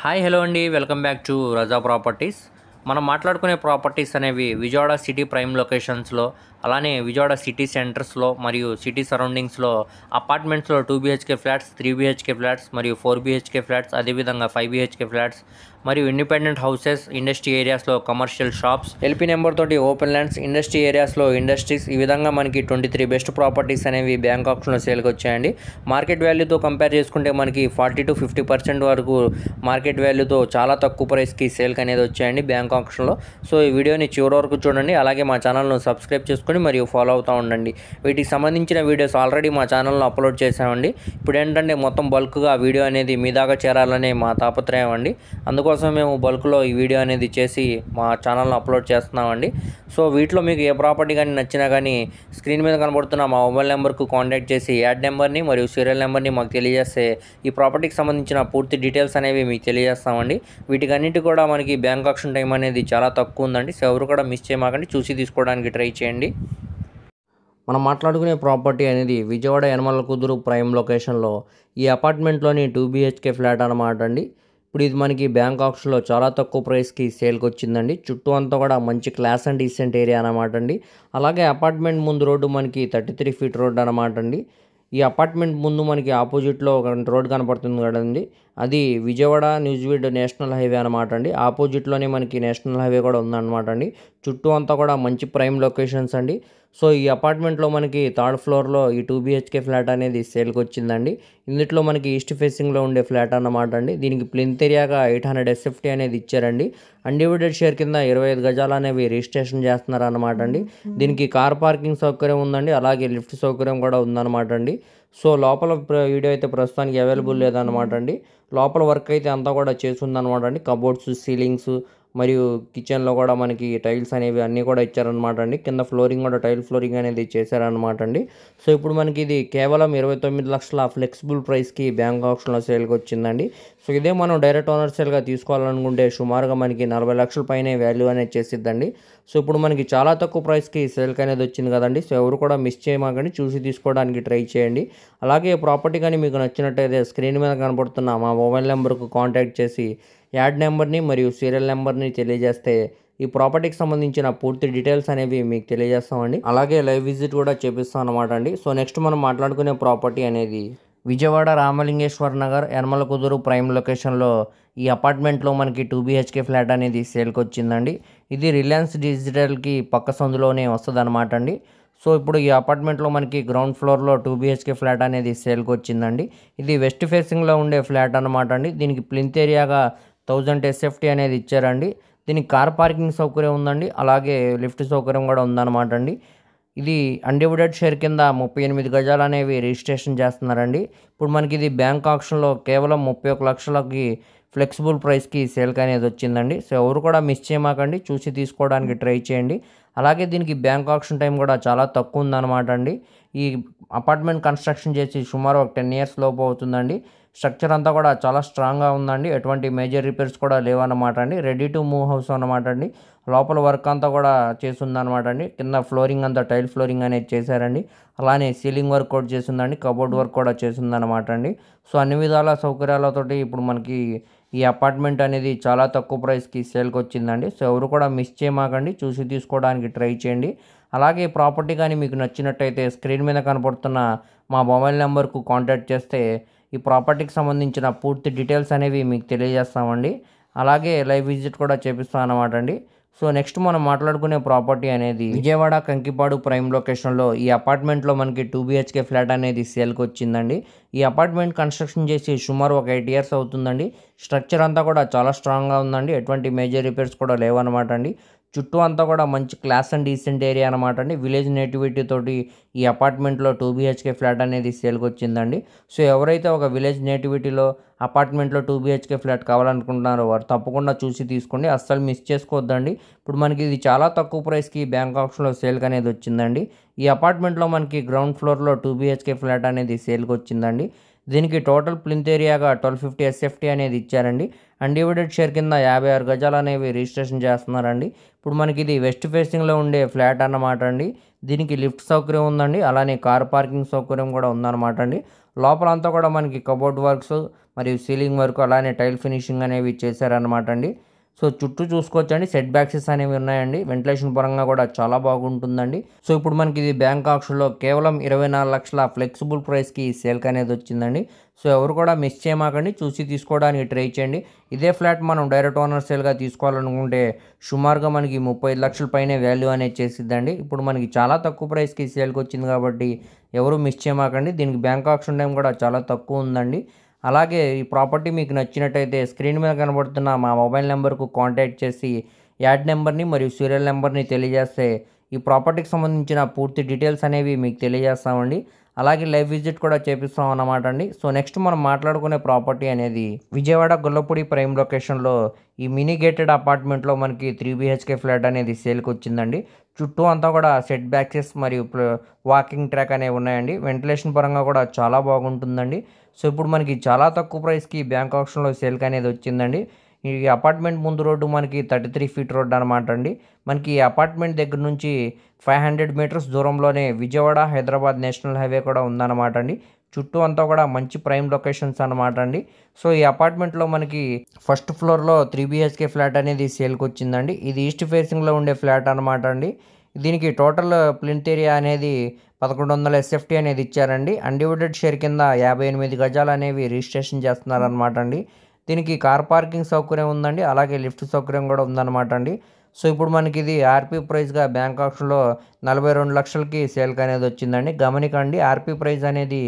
Hi hello అండి, welcome back to Raza properties. మనం మాట్లాడుకునే ప్రాపర్టీస్ అనేవి విజయవాడ సిటీ ప్రైమ్ లొకేషన్స్లో, అలానే విజయవాడ సిటీ సెంటర్స్లో మరియు సిటీ సరౌండింగ్స్లో అపార్ట్మెంట్స్లో 2 BHK ఫ్లాట్స్, 3 BHK ఫ్లాట్స్ మరియు 4 BHK ఫ్లాట్స్, అదేవిధంగా 5 BHK ఫ్లాట్స్ మరియు ఇండిపెండెంట్ హౌసెస్, ఇండస్ట్రీ ఏరియాస్లో కమర్షియల్ షాప్స్, ఎల్పీ నెంబర్ తోటి ఓపెన్ ల్యాండ్స్, ఇండస్ట్రీ ఏరియాస్లో ఇండస్ట్రీస్, ఈ విధంగా మనకి 23 బెస్ట్ ప్రాపర్టీస్ అనేవి బ్యాంక్ ఆప్షన్లో సేల్కి వచ్చాయండి. మార్కెట్ వాల్యూతో కంపేర్ చేసుకుంటే మనకి 40 to 50% వరకు మార్కెట్ వాల్యూతో చాలా తక్కువ ప్రైస్కి సేల్కి అనేది వచ్చాయండి బ్యాంక్ ఆప్షన్లో. సో ఈ వీడియోని చివరి వరకు చూడండి, అలాగే మా ఛానల్ను సబ్స్క్రైబ్ చేసుకొని మరియు ఫాలో అవుతూ ఉండండి. వీటికి సంబంధించిన వీడియోస్ ఆల్రెడీ మా ఛానల్లో అప్లోడ్ చేసామండి. ఇప్పుడు ఏంటంటే మొత్తం బల్క్గా వీడియో అనేది మీ దాకా చేరాలనే మా తాపత్రయం అండి. అందుకోసం మేము బల్క్లో ఈ వీడియో అనేది చేసి మా ఛానల్లో అప్లోడ్ చేస్తున్నామండి. సో వీటిలో మీకు ఏ ప్రాపర్టీ కానీ నచ్చినా కానీ స్క్రీన్ మీద కనబడుతున్న మా మొబైల్ నెంబర్కు కాంటాక్ట్ చేసి యాడ్ నెంబర్ని మరియు సీరియల్ నెంబర్ని మాకు తెలియజేస్తే ఈ ప్రాపర్టీకి సంబంధించిన పూర్తి డీటెయిల్స్ అనేవి మీకు తెలియజేస్తామండి. వీటికన్నిటి కూడా మనకి బ్యాంక్ ఆప్షన్ టైం అనేది చాలా తక్కువ ఉందండి. సో ఎవరు కూడా మిస్ చేయమాకండి, చూసి తీసుకోవడానికి ట్రై చేయండి. మనం మాట్లాడుకునే ప్రాపర్టీ అనేది విజయవాడ యనమల కుదురు ప్రైమ్ లొకేషన్లో ఈ అపార్ట్మెంట్లోని 2 BHK ఫ్లాట్ అన్నమాట అండి. ఇప్పుడు ఇది మనకి బ్యాంక్ ఆప్షన్లో చాలా తక్కువ ప్రైస్కి సేల్కి వచ్చిందండి. చుట్టూ అంతా కూడా మంచి క్లాస్ అండ్ డీసెంట్ ఏరియా అన్నమాట అండి. అలాగే అపార్ట్మెంట్ ముందు రోడ్డు మనకి 33 ఫీట్ రోడ్ అన్నమాట అండి. ఈ అపార్ట్మెంట్ ముందు మనకి ఆపోజిట్లో ఒక రోడ్ కనపడుతుంది కదండి, అది విజయవాడ న్యూజివీడ్ నేషనల్ హైవే అనమాట అండి. ఆపోజిట్లోనే మనకి నేషనల్ హైవే కూడా ఉందన్నమాట అండి. చుట్టూ అంతా కూడా మంచి ప్రైమ్ లొకేషన్స్ అండి. సో ఈ అపార్ట్మెంట్లో మనకి థర్డ్ ఫ్లోర్లో ఈ 2 BHK ఫ్లాట్ అనేది సేల్కి వచ్చిందండి. ఇందులో మనకి ఈస్ట్ ఫేసింగ్లో ఉండే ఫ్లాట్ అన్నమాట అండి. దీనికి ప్లింత్ ఏరియాగా 800 SFT అనేది ఇచ్చారండి. అన్డివైడెడ్ షేర్ కింద 25 గజాలు అనేవి రిజిస్ట్రేషన్ చేస్తున్నారు అన్నమాట అండి. దీనికి కార్ పార్కింగ్ సౌకర్యం ఉందండి, అలాగే లిఫ్ట్ సౌకర్యం కూడా ఉందన్నమాట అండి. సో లోపల వీడియో అయితే ప్రస్తుతానికి అవైలబుల్ లేదన్నమాట అండి. లోపల వర్క్ అయితే అంతా కూడా చేస్తుందన్నమాట అండి. కబోర్డ్స్, సీలింగ్స్ మరియు కిచెన్లో కూడా మనకి టైల్స్ అనేవి అన్నీ కూడా ఇచ్చారనమాట అండి. కింద ఫ్లోరింగ్ కూడా టైల్ ఫ్లోరింగ్ అనేది చేశారనమాట అండి. సో ఇప్పుడు మనకి ఇది కేవలం 29 లక్షల ఫ్లెక్సిబుల్ ప్రైస్కి బ్యాంక్ ఆప్షన్లో సేల్కి వచ్చిందండి. సో ఇదే మనం డైరెక్ట్ ఓనర్ సేల్గా తీసుకోవాలనుకుంటే సుమారుగా మనకి 40 లక్షల పైనే వాల్యూ అనేది చేసిద్దండి. సో ఇప్పుడు మనకి చాలా తక్కువ ప్రైస్కి సేల్కి అనేది వచ్చింది కదండి. సో ఎవరు కూడా మిస్ చేయమాకండి, చూసి తీసుకోవడానికి ట్రై చేయండి. అలాగే ప్రాపర్టీ కానీ మీకు నచ్చినట్టయితే స్క్రీన్ మీద కనపడుతున్న మా మొబైల్ నెంబర్కు కాంటాక్ట్ చేసి యాడ్ నెంబర్ని మరియు సీరియల్ నెంబర్ని తెలియజేస్తే ఈ ప్రాపర్టీకి సంబంధించిన పూర్తి డీటెయిల్స్ అనేవి మీకు తెలియజేస్తామండి. అలాగే లైవ్ విజిట్ కూడా చేపిస్తాం అనమాట అండి. సో నెక్స్ట్ మనం మాట్లాడుకునే ప్రాపర్టీ అనేది విజయవాడ రామలింగేశ్వర్ నగర్ యనమల కుదురు ప్రైమ్ లొకేషన్లో ఈ అపార్ట్మెంట్లో మనకి 2 BHK ఫ్లాట్ అనేది సేల్కి వచ్చిందండి. ఇది రిలయన్స్ డిజిటల్కి పక్క సందులోనే వస్తుంది అనమాట అండి. సో ఇప్పుడు ఈ అపార్ట్మెంట్లో మనకి గ్రౌండ్ ఫ్లోర్లో 2 BHK ఫ్లాట్ అనేది సేల్కి వచ్చిందండి. ఇది వెస్ట్ ఫేసింగ్లో ఉండే ఫ్లాట్ అనమాట అండి. దీనికి ప్లింత్ ఏరియాగా 1000 SFT అనేది ఇచ్చారండి. దీనికి కార్ పార్కింగ్ సౌకర్యం ఉందండి, అలాగే లిఫ్ట్ సౌకర్యం కూడా ఉందన్నమాట అండి. ఇది అన్డివైడెడ్ షేర్ కింద 38 గజాలు అనేవి రిజిస్ట్రేషన్ చేస్తున్నారండి. ఇప్పుడు మనకి ఇది బ్యాంక్ ఆప్షన్లో కేవలం 31 లక్షలకి ఫ్లెక్సిబుల్ ప్రైస్కి సేల్కి అనేది వచ్చిందండి. సో ఎవరు కూడా మిస్ చేయమాకండి, చూసి తీసుకోవడానికి ట్రై చేయండి. అలాగే దీనికి బ్యాంక్ ఆప్షన్ టైం కూడా చాలా తక్కువ ఉందన్నమాట అండి. ఈ అపార్ట్మెంట్ కన్స్ట్రక్షన్ చేసి సుమారు ఒక 10 years లోపు అవుతుందండి. స్ట్రక్చర్ అంతా కూడా చాలా స్ట్రాంగ్గా ఉందండి, ఎటువంటి మేజర్ రిపేర్స్ కూడా లేవన్నమాట అండి. రెడీ టు మూవ్ హౌస్ అన్నమాట అండి. లోపల వర్క్ అంతా కూడా చేస్తుందన్నమాట అండి. కింద ఫ్లోరింగ్ అంతా టైల్ ఫ్లోరింగ్ అనేది చేశారండి. అలానే సీలింగ్ వర్క్ కూడా చేసిందండి, కబోర్డ్ వర్క్ కూడా చేసిందన్నమాట అండి. సో అన్ని విధాల సౌకర్యాలతోటి ఇప్పుడు మనకి ఈ అపార్ట్మెంట్ అనేది చాలా తక్కువ ప్రైస్కి సేల్కి వచ్చిందండి. సో ఎవరు కూడా మిస్ చేయమాకండి, చూసి తీసుకోవడానికి ట్రై చేయండి. అలాగే ప్రాపర్టీ కానీ మీకు నచ్చినట్టయితే స్క్రీన్ మీద కనపడుతున్న మా మొబైల్ నెంబర్కు కాంటాక్ట్ చేస్తే ఈ ప్రాపర్టీకి సంబంధించిన పూర్తి డీటెయిల్స్ అనేవి మీకు తెలియజేస్తామండి. అలాగే లైవ్ విజిట్ కూడా చేపిస్తాం అన్నమాట అండి. సో నెక్స్ట్ మనం మాట్లాడుకునే ప్రాపర్టీ అనేది విజయవాడ కంకిపాడు ప్రైమ్ లొకేషన్లో ఈ అపార్ట్మెంట్లో మనకి 2 BHK ఫ్లాట్ అనేది సేల్కి వచ్చిందండి. ఈ అపార్ట్మెంట్ కన్స్ట్రక్షన్ చేసి సుమారు ఒక 8 years అవుతుందండి. స్ట్రక్చర్ అంతా కూడా చాలా స్ట్రాంగ్గా ఉందండి, ఎటువంటి మేజర్ రిపేర్స్ కూడా లేవన్నమాట అండి. చుట్టూ అంతా కూడా మంచి క్లాస్ అండ్ డీసెంట్ ఏరియా అనమాట అండి. విలేజ్ నేటివిటీ తోటి ఈ అపార్ట్మెంట్లో 2 BHK ఫ్లాట్ అనేది సేల్కి వచ్చిందండి. సో ఎవరైతే ఒక విలేజ్ నేటివిటీలో అపార్ట్మెంట్లో 2 BHK ఫ్లాట్ కావాలనుకుంటున్నారో వారు తప్పకుండా చూసి తీసుకోండి, అస్సలు మిస్ చేసుకోవద్దండి. ఇప్పుడు మనకి ఇది చాలా తక్కువ ప్రైస్కి బ్యాంక్ ఆప్షన్లో సేల్కి అనేది వచ్చిందండి. ఈ అపార్ట్మెంట్లో మనకి గ్రౌండ్ ఫ్లోర్లో 2 BHK ఫ్లాట్ అనేది సేల్కి వచ్చిందండి. దీనికి టోటల్ ప్లింత్ ఏరియాగా 1250 SFT అనేది ఇచ్చారండి. అన్డివైడెడ్ షేర్ కింద 56 గజాలు అనేవి రిజిస్ట్రేషన్ చేస్తున్నారండి. ఇప్పుడు మనకి ఇది వెస్ట్ ఫేసింగ్లో ఉండే ఫ్లాట్ అన్నమాట అండి. దీనికి లిఫ్ట్ సౌకర్యం ఉందండి, అలానే కార్ పార్కింగ్ సౌకర్యం కూడా ఉందన్నమాట అండి. లోపలంతా కూడా మనకి కబోర్డ్ వర్క్స్ మరియు సీలింగ్ వర్క్ అలానే టైల్ ఫినిషింగ్ అనేవి చేశారనమాట అండి. సో చుట్టూ చూసుకోవచ్చండి, సెట్ బ్యాక్సెస్ అనేవి ఉన్నాయండి. వెంటిలేషన్ పరంగా కూడా చాలా బాగుంటుందండి. సో ఇప్పుడు మనకి ఇది బ్యాంక్ ఆక్షన్లో కేవలం 24 లక్షల ఫ్లెక్సిబుల్ ప్రైస్కి సేల్కి అనేది వచ్చిందండి. సో ఎవరు కూడా మిస్ చేయమాకండి, చూసి తీసుకోవడానికి ట్రై చేయండి. ఇదే ఫ్లాట్ మనం డైరెక్ట్ ఓనర్ సేల్గా తీసుకోవాలనుకుంటే సుమారుగా మనకి 35 లక్షల పైనే వాల్యూ అనేది చేసిద్దండి. ఇప్పుడు మనకి చాలా తక్కువ ప్రైస్కి సేల్కి వచ్చింది కాబట్టి ఎవరు మిస్ చేయమాకండి. దీనికి బ్యాంక్ ఆక్షన్ టైం కూడా చాలా తక్కువ ఉందండి. అలాగే ఈ ప్రాపర్టీ మీకు నచ్చినట్టయితే స్క్రీన్ మీద కనబడుతున్న మా మొబైల్ నెంబర్కు కాంటాక్ట్ చేసి యాడ్ నెంబర్ని మరియు సీరియల్ నెంబర్ని తెలియజేస్తే ఈ ప్రాపర్టీకి సంబంధించిన పూర్తి డీటెయిల్స్ అనేవి మీకు తెలియజేస్తామండి. అలాగే లైవ్ విజిట్ కూడా చేపిస్తాం అన్నమాట అండి. సో నెక్స్ట్ మనం మాట్లాడుకునే ప్రాపర్టీ అనేది విజయవాడ గొల్లపూడి ప్రైమ్ లొకేషన్లో ఈ మినీ గేటెడ్ అపార్ట్మెంట్లో మనకి 3 BHK ఫ్లాట్ అనేది సేల్కి వచ్చిందండి. చుట్టూ అంతా కూడా సెట్ బ్యాక్సెస్ మరియు వాకింగ్ ట్రాక్ అనేవి ఉన్నాయండి. వెంటిలేషన్ పరంగా కూడా చాలా బాగుంటుందండి. సో ఇప్పుడు మనకి చాలా తక్కువ ప్రైస్కి బ్యాంక్ ఆప్షన్లో సేల్కి అనేది వచ్చిందండి. ఈ అపార్ట్మెంట్ ముందు రోడ్డు మనకి 33 ఫీట్ రోడ్డు అనమాట అండి. మనకి ఈ అపార్ట్మెంట్ దగ్గర నుంచి 500 మీటర్స్ దూరంలోనే విజయవాడ హైదరాబాద్ నేషనల్ హైవే కూడా ఉందన్నమాట అండి. చుట్టూ అంతా కూడా మంచి ప్రైమ్ లొకేషన్స్ అనమాట అండి. సో ఈ అపార్ట్మెంట్లో మనకి ఫస్ట్ ఫ్లోర్లో 3 BHK ఫ్లాట్ అనేది సేల్కి వచ్చిందండి. ఇది ఈస్ట్ ఫేసింగ్లో ఉండే ఫ్లాట్ అనమాట అండి. దీనికి టోటల్ ప్లింత్ ఏరియా అనేది 1100 SFT అనేది ఇచ్చారండి. అన్డివైడెడ్ షేర్ కింద 58 గజాలు అనేవి రిజిస్ట్రేషన్ చేస్తున్నారనమాట అండి. దీనికి కార్ పార్కింగ్ సౌకర్యం ఉందండి, అలాగే లిఫ్ట్ సౌకర్యం కూడా ఉందన్నమాట అండి. సో ఇప్పుడు మనకి ఇది ఆర్పీ ప్రైస్గా బ్యాంక్ ఆప్షన్లో 42 లక్షలకి సేల్కి అనేది వచ్చిందండి. గమనికండి, ఆర్పీ ప్రైస్ అనేది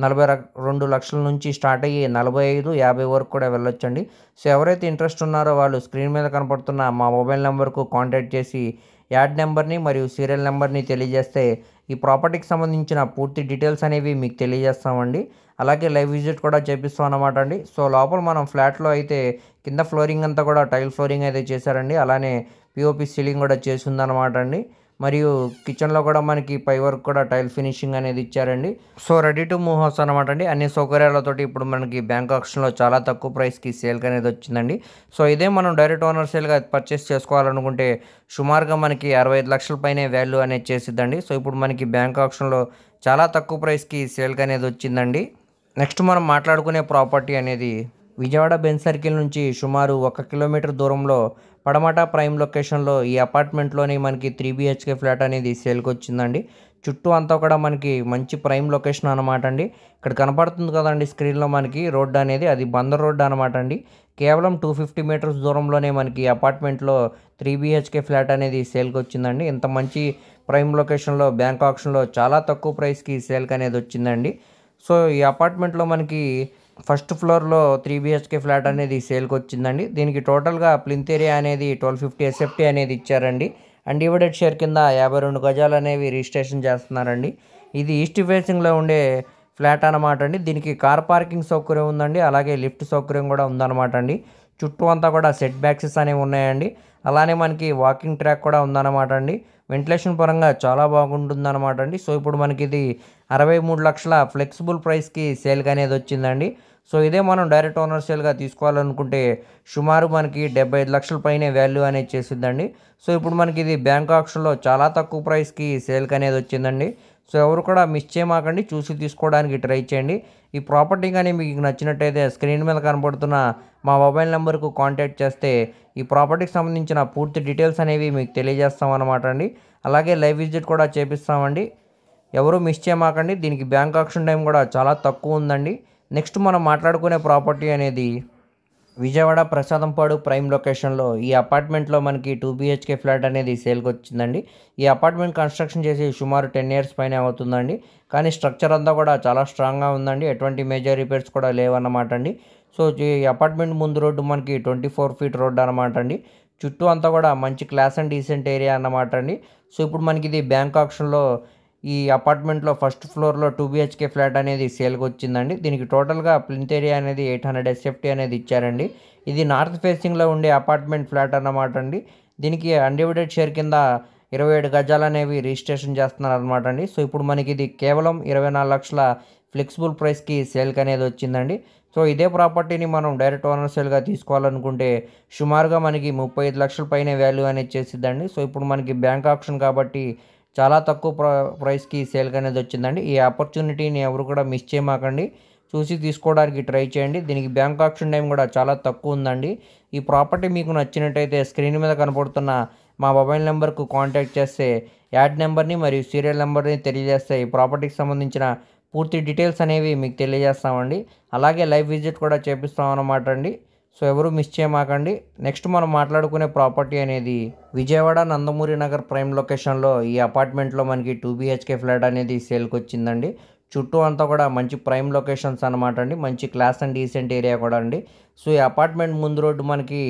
42 లక్షల నుంచి స్టార్ట్ అయ్యి 45, 50 వరకు కూడా వెళ్ళొచ్చండి. సో ఎవరైతే ఇంట్రెస్ట్ ఉన్నారో వాళ్ళు స్క్రీన్ మీద కనపడుతున్న మా మొబైల్ నెంబర్కు కాంటాక్ట్ చేసి యాడ్ నెంబర్ని మరియు సీరియల్ నెంబర్ని తెలియజేస్తే ఈ ప్రాపర్టీకి సంబంధించిన పూర్తి డీటెయిల్స్ అనేవి మీకు తెలియజేస్తామండి. అలాగే లైవ్ విజిట్ కూడా చేపిస్తాం అన్నమాట అండి. సో లోపల మనం ఫ్లాట్లో అయితే కింద ఫ్లోరింగ్ అంతా కూడా టైల్ ఫ్లోరింగ్ అయితే చేశారండి. అలానే పిఓపి సీలింగ్ కూడా చేసి ఉందన్నమాట అండి. మరియు కిచెన్లో కూడా మనకి పై వరకు కూడా టైల్ ఫినిషింగ్ అనేది ఇచ్చారండి. So ready to move house అనమాట అండి. అన్ని సౌకర్యాలతోటి ఇప్పుడు మనకి బ్యాంక్ ఆప్షన్లో చాలా తక్కువ ప్రైస్కి సేల్కి అనేది వచ్చిందండి. సో ఇదే మనం డైరెక్ట్ ఓనర్ సేల్గా పర్చేస్ చేసుకోవాలనుకుంటే సుమారుగా మనకి 65 లక్షల పైనే వాల్యూ అనేది చేసిద్దండి. సో ఇప్పుడు మనకి బ్యాంక్ ఆప్షన్లో చాలా తక్కువ ప్రైస్కి సేల్కి అనేది వచ్చిందండి. నెక్స్ట్ మనం మాట్లాడుకునే ప్రాపర్టీ అనేది విజయవాడ బెంజ్ సర్కిల్ నుంచి సుమారు 1 కిలోమీటర్ దూరంలో పడమట ప్రైమ్ లొకేషన్లో ఈ అపార్ట్మెంట్లోని మనకి 3 BHK ఫ్లాట్ అనేది సేల్కి వచ్చిందండి. చుట్టూ అంతా కూడా మనకి మంచి ప్రైమ్ లొకేషన్ అనమాట అండి. ఇక్కడ కనపడుతుంది కదండి స్క్రీన్లో మనకి రోడ్డు అనేది, అది బందర్ రోడ్డు అనమాట అండి. కేవలం 250 మీటర్స్ దూరంలోనే మనకి అపార్ట్మెంట్లో 3 BHK ఫ్లాట్ అనేది సేల్కి వచ్చిందండి. ఇంత మంచి ప్రైమ్ లొకేషన్లో బ్యాంక్ ఆప్షన్లో చాలా తక్కువ ప్రైస్కి సేల్కి అనేది వచ్చిందండి. సో ఈ అపార్ట్మెంట్లో మనకి ఫస్ట్ ఫ్లోర్లో 3 BHK ఫ్లాట్ అనేది సేల్కి వచ్చిందండి. దీనికి టోటల్గా ప్లింత్ ఏరియా అనేది 1250 SFT అనేది ఇచ్చారండి. అన్డివైడెడ్ షేర్ కింద 52 గజాలు అనేవి రిజిస్ట్రేషన్ చేస్తున్నారండి. ఇది ఈస్ట్ ఫేసింగ్లో ఉండే ఫ్లాట్ అనమాట అండి. దీనికి కార్ పార్కింగ్ సౌకర్యం ఉందండి, అలాగే లిఫ్ట్ సౌకర్యం కూడా ఉందన్నమాట అండి. చుట్టూ అంతా కూడా సెట్ బ్యాక్సెస్ అనేవి ఉన్నాయండి. అలానే మనకి వాకింగ్ ట్రాక్ కూడా ఉందన్నమాట అండి. వెంటిలేషన్ పరంగా చాలా బాగుంటుందన్నమాట అండి. సో ఇప్పుడు మనకి ఇది 63 లక్షల ఫ్లెక్సిబుల్ ప్రైస్కి సేల్కి అనేది వచ్చిందండి. సో ఇదే మనం డైరెక్ట్ ఓనర్ సేల్గా తీసుకోవాలనుకుంటే సుమారు మనకి 75 లక్షల పైనే వాల్యూ అనేది చేసిద్దండి. సో ఇప్పుడు మనకి ఇది బ్యాంక్ ఆప్షన్లో చాలా తక్కువ ప్రైస్కి సేల్కి అనేది వచ్చిందండి. సో ఎవరు కూడా మిస్ చేయమాకండి, చూసి తీసుకోవడానికి ట్రై చేయండి. ఈ ప్రాపర్టీ కానీ మీకు నచ్చినట్టయితే స్క్రీన్ మీద కనపడుతున్న మా మొబైల్ నెంబర్కు కాంటాక్ట్ చేస్తే ఈ ప్రాపర్టీకి సంబంధించిన పూర్తి డీటెయిల్స్ అనేవి మీకు తెలియజేస్తామన్నమాట అండి. అలాగే లైవ్ విజిట్ కూడా చేపిస్తామండి. ఎవరు మిస్ చేయమాకండి, దీనికి బ్యాంక్ ఆప్షన్ టైం కూడా చాలా తక్కువ ఉందండి. నెక్స్ట్ మనం మాట్లాడుకునే ప్రాపర్టీ అనేది విజయవాడ ప్రసాదంపాడు ప్రైమ్ లొకేషన్లో ఈ అపార్ట్మెంట్లో మనకి 2 BHK ఫ్లాట్ అనేది సేల్కి వచ్చిందండి. ఈ అపార్ట్మెంట్ కన్స్ట్రక్షన్ చేసి సుమారు 10 ఇయర్స్ పైన అవుతుందండి. కానీ స్ట్రక్చర్ అంతా కూడా చాలా స్ట్రాంగ్గా ఉందండి, ఎటువంటి మేజర్ రిపేర్స్ కూడా లేవన్నమాట అండి. సో ఈ అపార్ట్మెంట్ ముందు రోడ్డు మనకి 24 ఫీట్ రోడ్డు అనమాట అండి. చుట్టూ అంతా కూడా మంచి క్లాస్ అండ్ డీసెంట్ ఏరియా అన్నమాట అండి. సో ఇప్పుడు మనకి ఇది బ్యాంక్ ఆప్షన్లో ఈ అపార్ట్మెంట్లో ఫస్ట్ ఫ్లోర్లో 2 BHK ఫ్లాట్ అనేది సేల్కి వచ్చిందండి. దీనికి టోటల్గా ప్లింత్ ఏరియా అనేది 800 SFT అనేది ఇచ్చారండి. ఇది నార్త్ ఫేసింగ్లో ఉండే అపార్ట్మెంట్ ఫ్లాట్ అన్నమాట అండి. దీనికి అన్డివైడెడ్ షేర్ కింద 27 గజాలు అనేవి రిజిస్ట్రేషన్ చేస్తున్నారు అనమాట అండి. సో ఇప్పుడు మనకి ఇది కేవలం 24 లక్షల ఫ్లెక్సిబుల్ ప్రైస్కి సేల్కి అనేది వచ్చిందండి. సో ఇదే ప్రాపర్టీని మనం డైరెక్ట్ ఓనర్ సేల్గా తీసుకోవాలనుకుంటే సుమారుగా మనకి 35 లక్షల పైన వాల్యూ అనేది చేసిద్దండి. సో ఇప్పుడు మనకి బ్యాంక్ ఆప్షన్ కాబట్టి చాలా తక్కువ ప్రైస్కి సేల్కి అనేది వచ్చిందండి. ఈ ఆపర్చునిటీని ఎవరు కూడా మిస్ చేయమాకండి, చూసి తీసుకోవడానికి ట్రై చేయండి. దీనికి బ్యాంక్ ఆప్షన్ టైం కూడా చాలా తక్కువ ఉందండి. ఈ ప్రాపర్టీ మీకు నచ్చినట్టయితే స్క్రీన్ మీద కనపడుతున్న మా మొబైల్ నెంబర్కు కాంటాక్ట్ చేస్తే యాడ్ నెంబర్ని మరియు సీరియల్ నెంబర్ని తెలియజేస్తే ఈ ప్రాపర్టీకి సంబంధించిన పూర్తి డీటెయిల్స్ అనేవి మీకు తెలియజేస్తామండి. అలాగే లైవ్ విజిట్ కూడా చేపిస్తాం అన్నమాట అండి. సో ఎవరు మిస్ చేయమాకండి. నెక్స్ట్ మనం మాట్లాడుకునే ప్రాపర్టీ అనేది విజయవాడ నందమూరి నగర్ ప్రైమ్ లొకేషన్లో ఈ అపార్ట్మెంట్లో మనకి 2 BHK ఫ్లాట్ అనేది సేల్కి వచ్చిందండి. చుట్టూ అంతా కూడా మంచి ప్రైమ్ లొకేషన్స్ అనమాట అండి. మంచి క్లాస్ అండ్ డీసెంట్ ఏరియా కూడా అండి. సో ఈ అపార్ట్మెంట్ ముందు రోడ్డు మనకి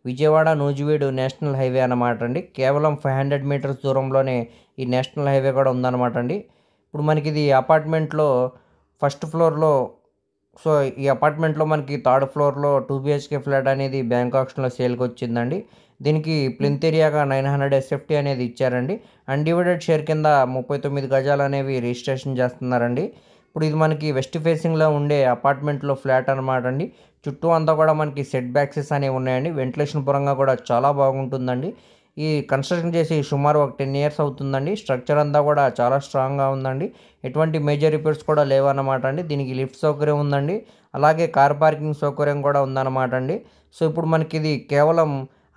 విజయవాడ నూజివీడు నేషనల్ హైవే అనమాట అండి. కేవలం 500 మీటర్స్ దూరంలోనే ఈ నేషనల్ హైవే కూడా ఉందన్నమాట అండి. ఇప్పుడు మనకి ఇది అపార్ట్మెంట్లో ఫస్ట్ ఫ్లోర్లో, సో ఈ అపార్ట్మెంట్లో మనకి థర్డ్ ఫ్లోర్లో 2 BHK ఫ్లాట్ అనేది బ్యాంక్ ఆప్షన్లో సేల్కి వచ్చిందండి. దీనికి ప్లింత్ ఏరియాగా 900 SFT అనేది ఇచ్చారండి. అన్డివైడెడ్ షేర్ కింద 39 గజాలు అనేవి రిజిస్ట్రేషన్ చేస్తున్నారండి. ఇప్పుడు ఇది మనకి వెస్ట్ ఫేసింగ్లో ఉండే అపార్ట్మెంట్లో ఫ్లాట్ అనమాట అండి. చుట్టూ అంతా కూడా మనకి సెట్ బ్యాక్సెస్ అనేవి ఉన్నాయండి. వెంటిలేషన్ పరంగా కూడా చాలా బాగుంటుందండి. ఈ కన్స్ట్రక్షన్ చేసి సుమారు ఒక 10 ఇయర్స్ అవుతుందండి. స్ట్రక్చర్ అంతా కూడా చాలా స్ట్రాంగ్గా ఉందండి. ఎటువంటి మేజర్ రిపేర్స్ కూడా లేవన్నమాట అండి. దీనికి లిఫ్ట్ సౌకర్యం ఉందండి. అలాగే కార్ పార్కింగ్ సౌకర్యం కూడా ఉందన్నమాట అండి. సో ఇప్పుడు మనకి ఇది కేవలం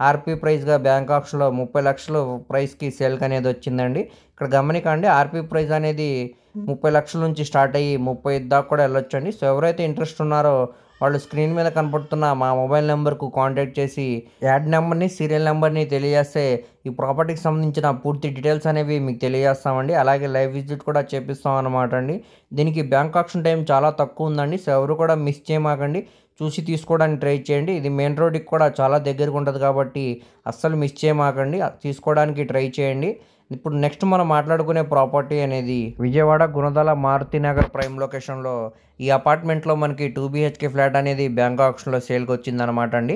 ఆర్పీ ప్రైస్గా బ్యాంక్ ఆప్షన్లో 30 లక్షలు ప్రైస్కి సేల్కి అనేది వచ్చిందండి. ఇక్కడ గమనికండి, ఆర్పీ ప్రైస్ అనేది 30 లక్షల నుంచి స్టార్ట్ అయ్యి 35 దాకా కూడా వెళ్ళొచ్చండి. సో ఎవరైతే ఇంట్రెస్ట్ ఉన్నారో వాళ్ళు స్క్రీన్ మీద కనపడుతున్న మా మొబైల్ నెంబర్కు కాంటాక్ట్ చేసి యాడ్ నెంబర్ని సీరియల్ నెంబర్ని తెలియజేస్తే ఈ ప్రాపర్టీకి సంబంధించిన పూర్తి డీటెయిల్స్ అనేవి మీకు తెలియజేస్తామండి. అలాగే లైవ్ విజిట్ కూడా చేపిస్తాం అన్నమాట అండి. దీనికి బ్యాంక్ ఆప్షన్ టైం చాలా తక్కువ ఉందండి. సో ఎవరు కూడా మిస్ చేయమాకండి, చూసి తీసుకోవడానికి ట్రై చేయండి. ఇది మెయిన్ రోడ్కి కూడా చాలా దగ్గరగా ఉంటుంది కాబట్టి అస్సలు మిస్ చేయమాకండి, తీసుకోవడానికి ట్రై చేయండి. ఇప్పుడు నెక్స్ట్ మనం మాట్లాడుకునే ప్రాపర్టీ అనేది విజయవాడ గుణదల మారుతినగర్ ప్రైమ్ లొకేషన్లో ఈ అపార్ట్మెంట్లో మనకి 2 BHK ఫ్లాట్ అనేది బ్యాంక్ ఆప్షన్లో సేల్కి వచ్చిందనమాట అండి.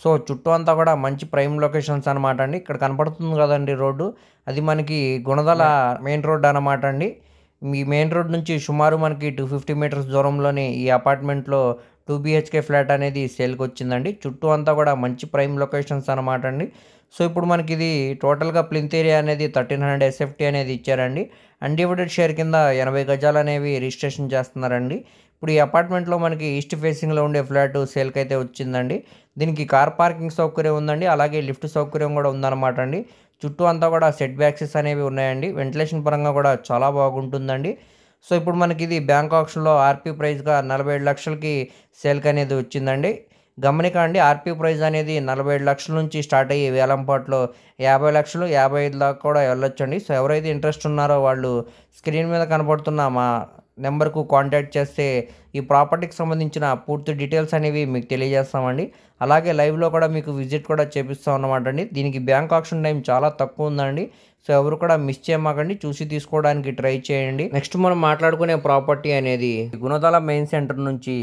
సో చుట్టూ అంతా కూడా మంచి ప్రైమ్ లొకేషన్స్ అనమాట అండి. ఇక్కడ కనపడుతుంది కదండి రోడ్డు, అది మనకి గుణదల మెయిన్ రోడ్ అనమాట అండి. ఈ మెయిన్ రోడ్ నుంచి సుమారు మనకి 250 మీటర్స్ దూరంలోనే ఈ అపార్ట్మెంట్లో 2 BHK ఫ్లాట్ అనేది సేల్కి వచ్చిందండి. చుట్టూ అంతా కూడా మంచి ప్రైమ్ లొకేషన్స్ అనమాట అండి. సో ఇప్పుడు మనకి ఇది టోటల్గా ప్లింత్ ఏరియా అనేది 1300 SFT అనేది ఇచ్చారండి. అన్డివైడెడ్ షేర్ కింద 80 గజాలు అనేవి రిజిస్ట్రేషన్ చేస్తున్నారండి. ఇప్పుడు ఈ అపార్ట్మెంట్లో మనకి ఈస్ట్ ఫేసింగ్లో ఉండే ఫ్లాట్ సేల్కి అయితే వచ్చిందండి. దీనికి కార్ పార్కింగ్ సౌకర్యం ఉందండి. అలాగే లిఫ్ట్ సౌకర్యం కూడా ఉందన్నమాట అండి. చుట్టూ అంతా కూడా సెట్ బ్యాక్సెస్ అనేవి ఉన్నాయండి. వెంటిలేషన్ పరంగా కూడా చాలా బాగుంటుందండి. సో ఇప్పుడు మనకి ఇది బ్యాంక్ ఆప్షన్లో ఆర్పీ ప్రైస్గా 47 లక్షలకి సేల్కి అనేది వచ్చిందండి. గమనికండి, ఆర్పీ ప్రైస్ అనేది 47 లక్షల నుంచి స్టార్ట్ అయ్యి వేలంపాట్లో 50 లక్షలు 55 దాకా కూడా వెళ్ళొచ్చండి. సో ఎవరైతే ఇంట్రెస్ట్ ఉన్నారో వాళ్ళు స్క్రీన్ మీద కనపడుతున్న మా నెంబర్కు కాంటాక్ట్ చేస్తే ఈ ప్రాపర్టీకి సంబంధించిన పూర్తి డీటెయిల్స్ అనేవి మీకు తెలియజేస్తామండి. అలాగే లైవ్లో కూడా మీకు విజిట్ కూడా చేపిస్తాం అన్నమాట అండి. దీనికి బ్యాంక్ ఆప్షన్ టైం చాలా తక్కువ ఉందండి. సో ఎవరు కూడా మిస్ చేయమాకండి, చూసి తీసుకోవడానికి ట్రై చేయండి. నెక్స్ట్ మనం మాట్లాడుకునే ప్రాపర్టీ అనేది గుణదల మెయిన్ సెంటర్ నుంచి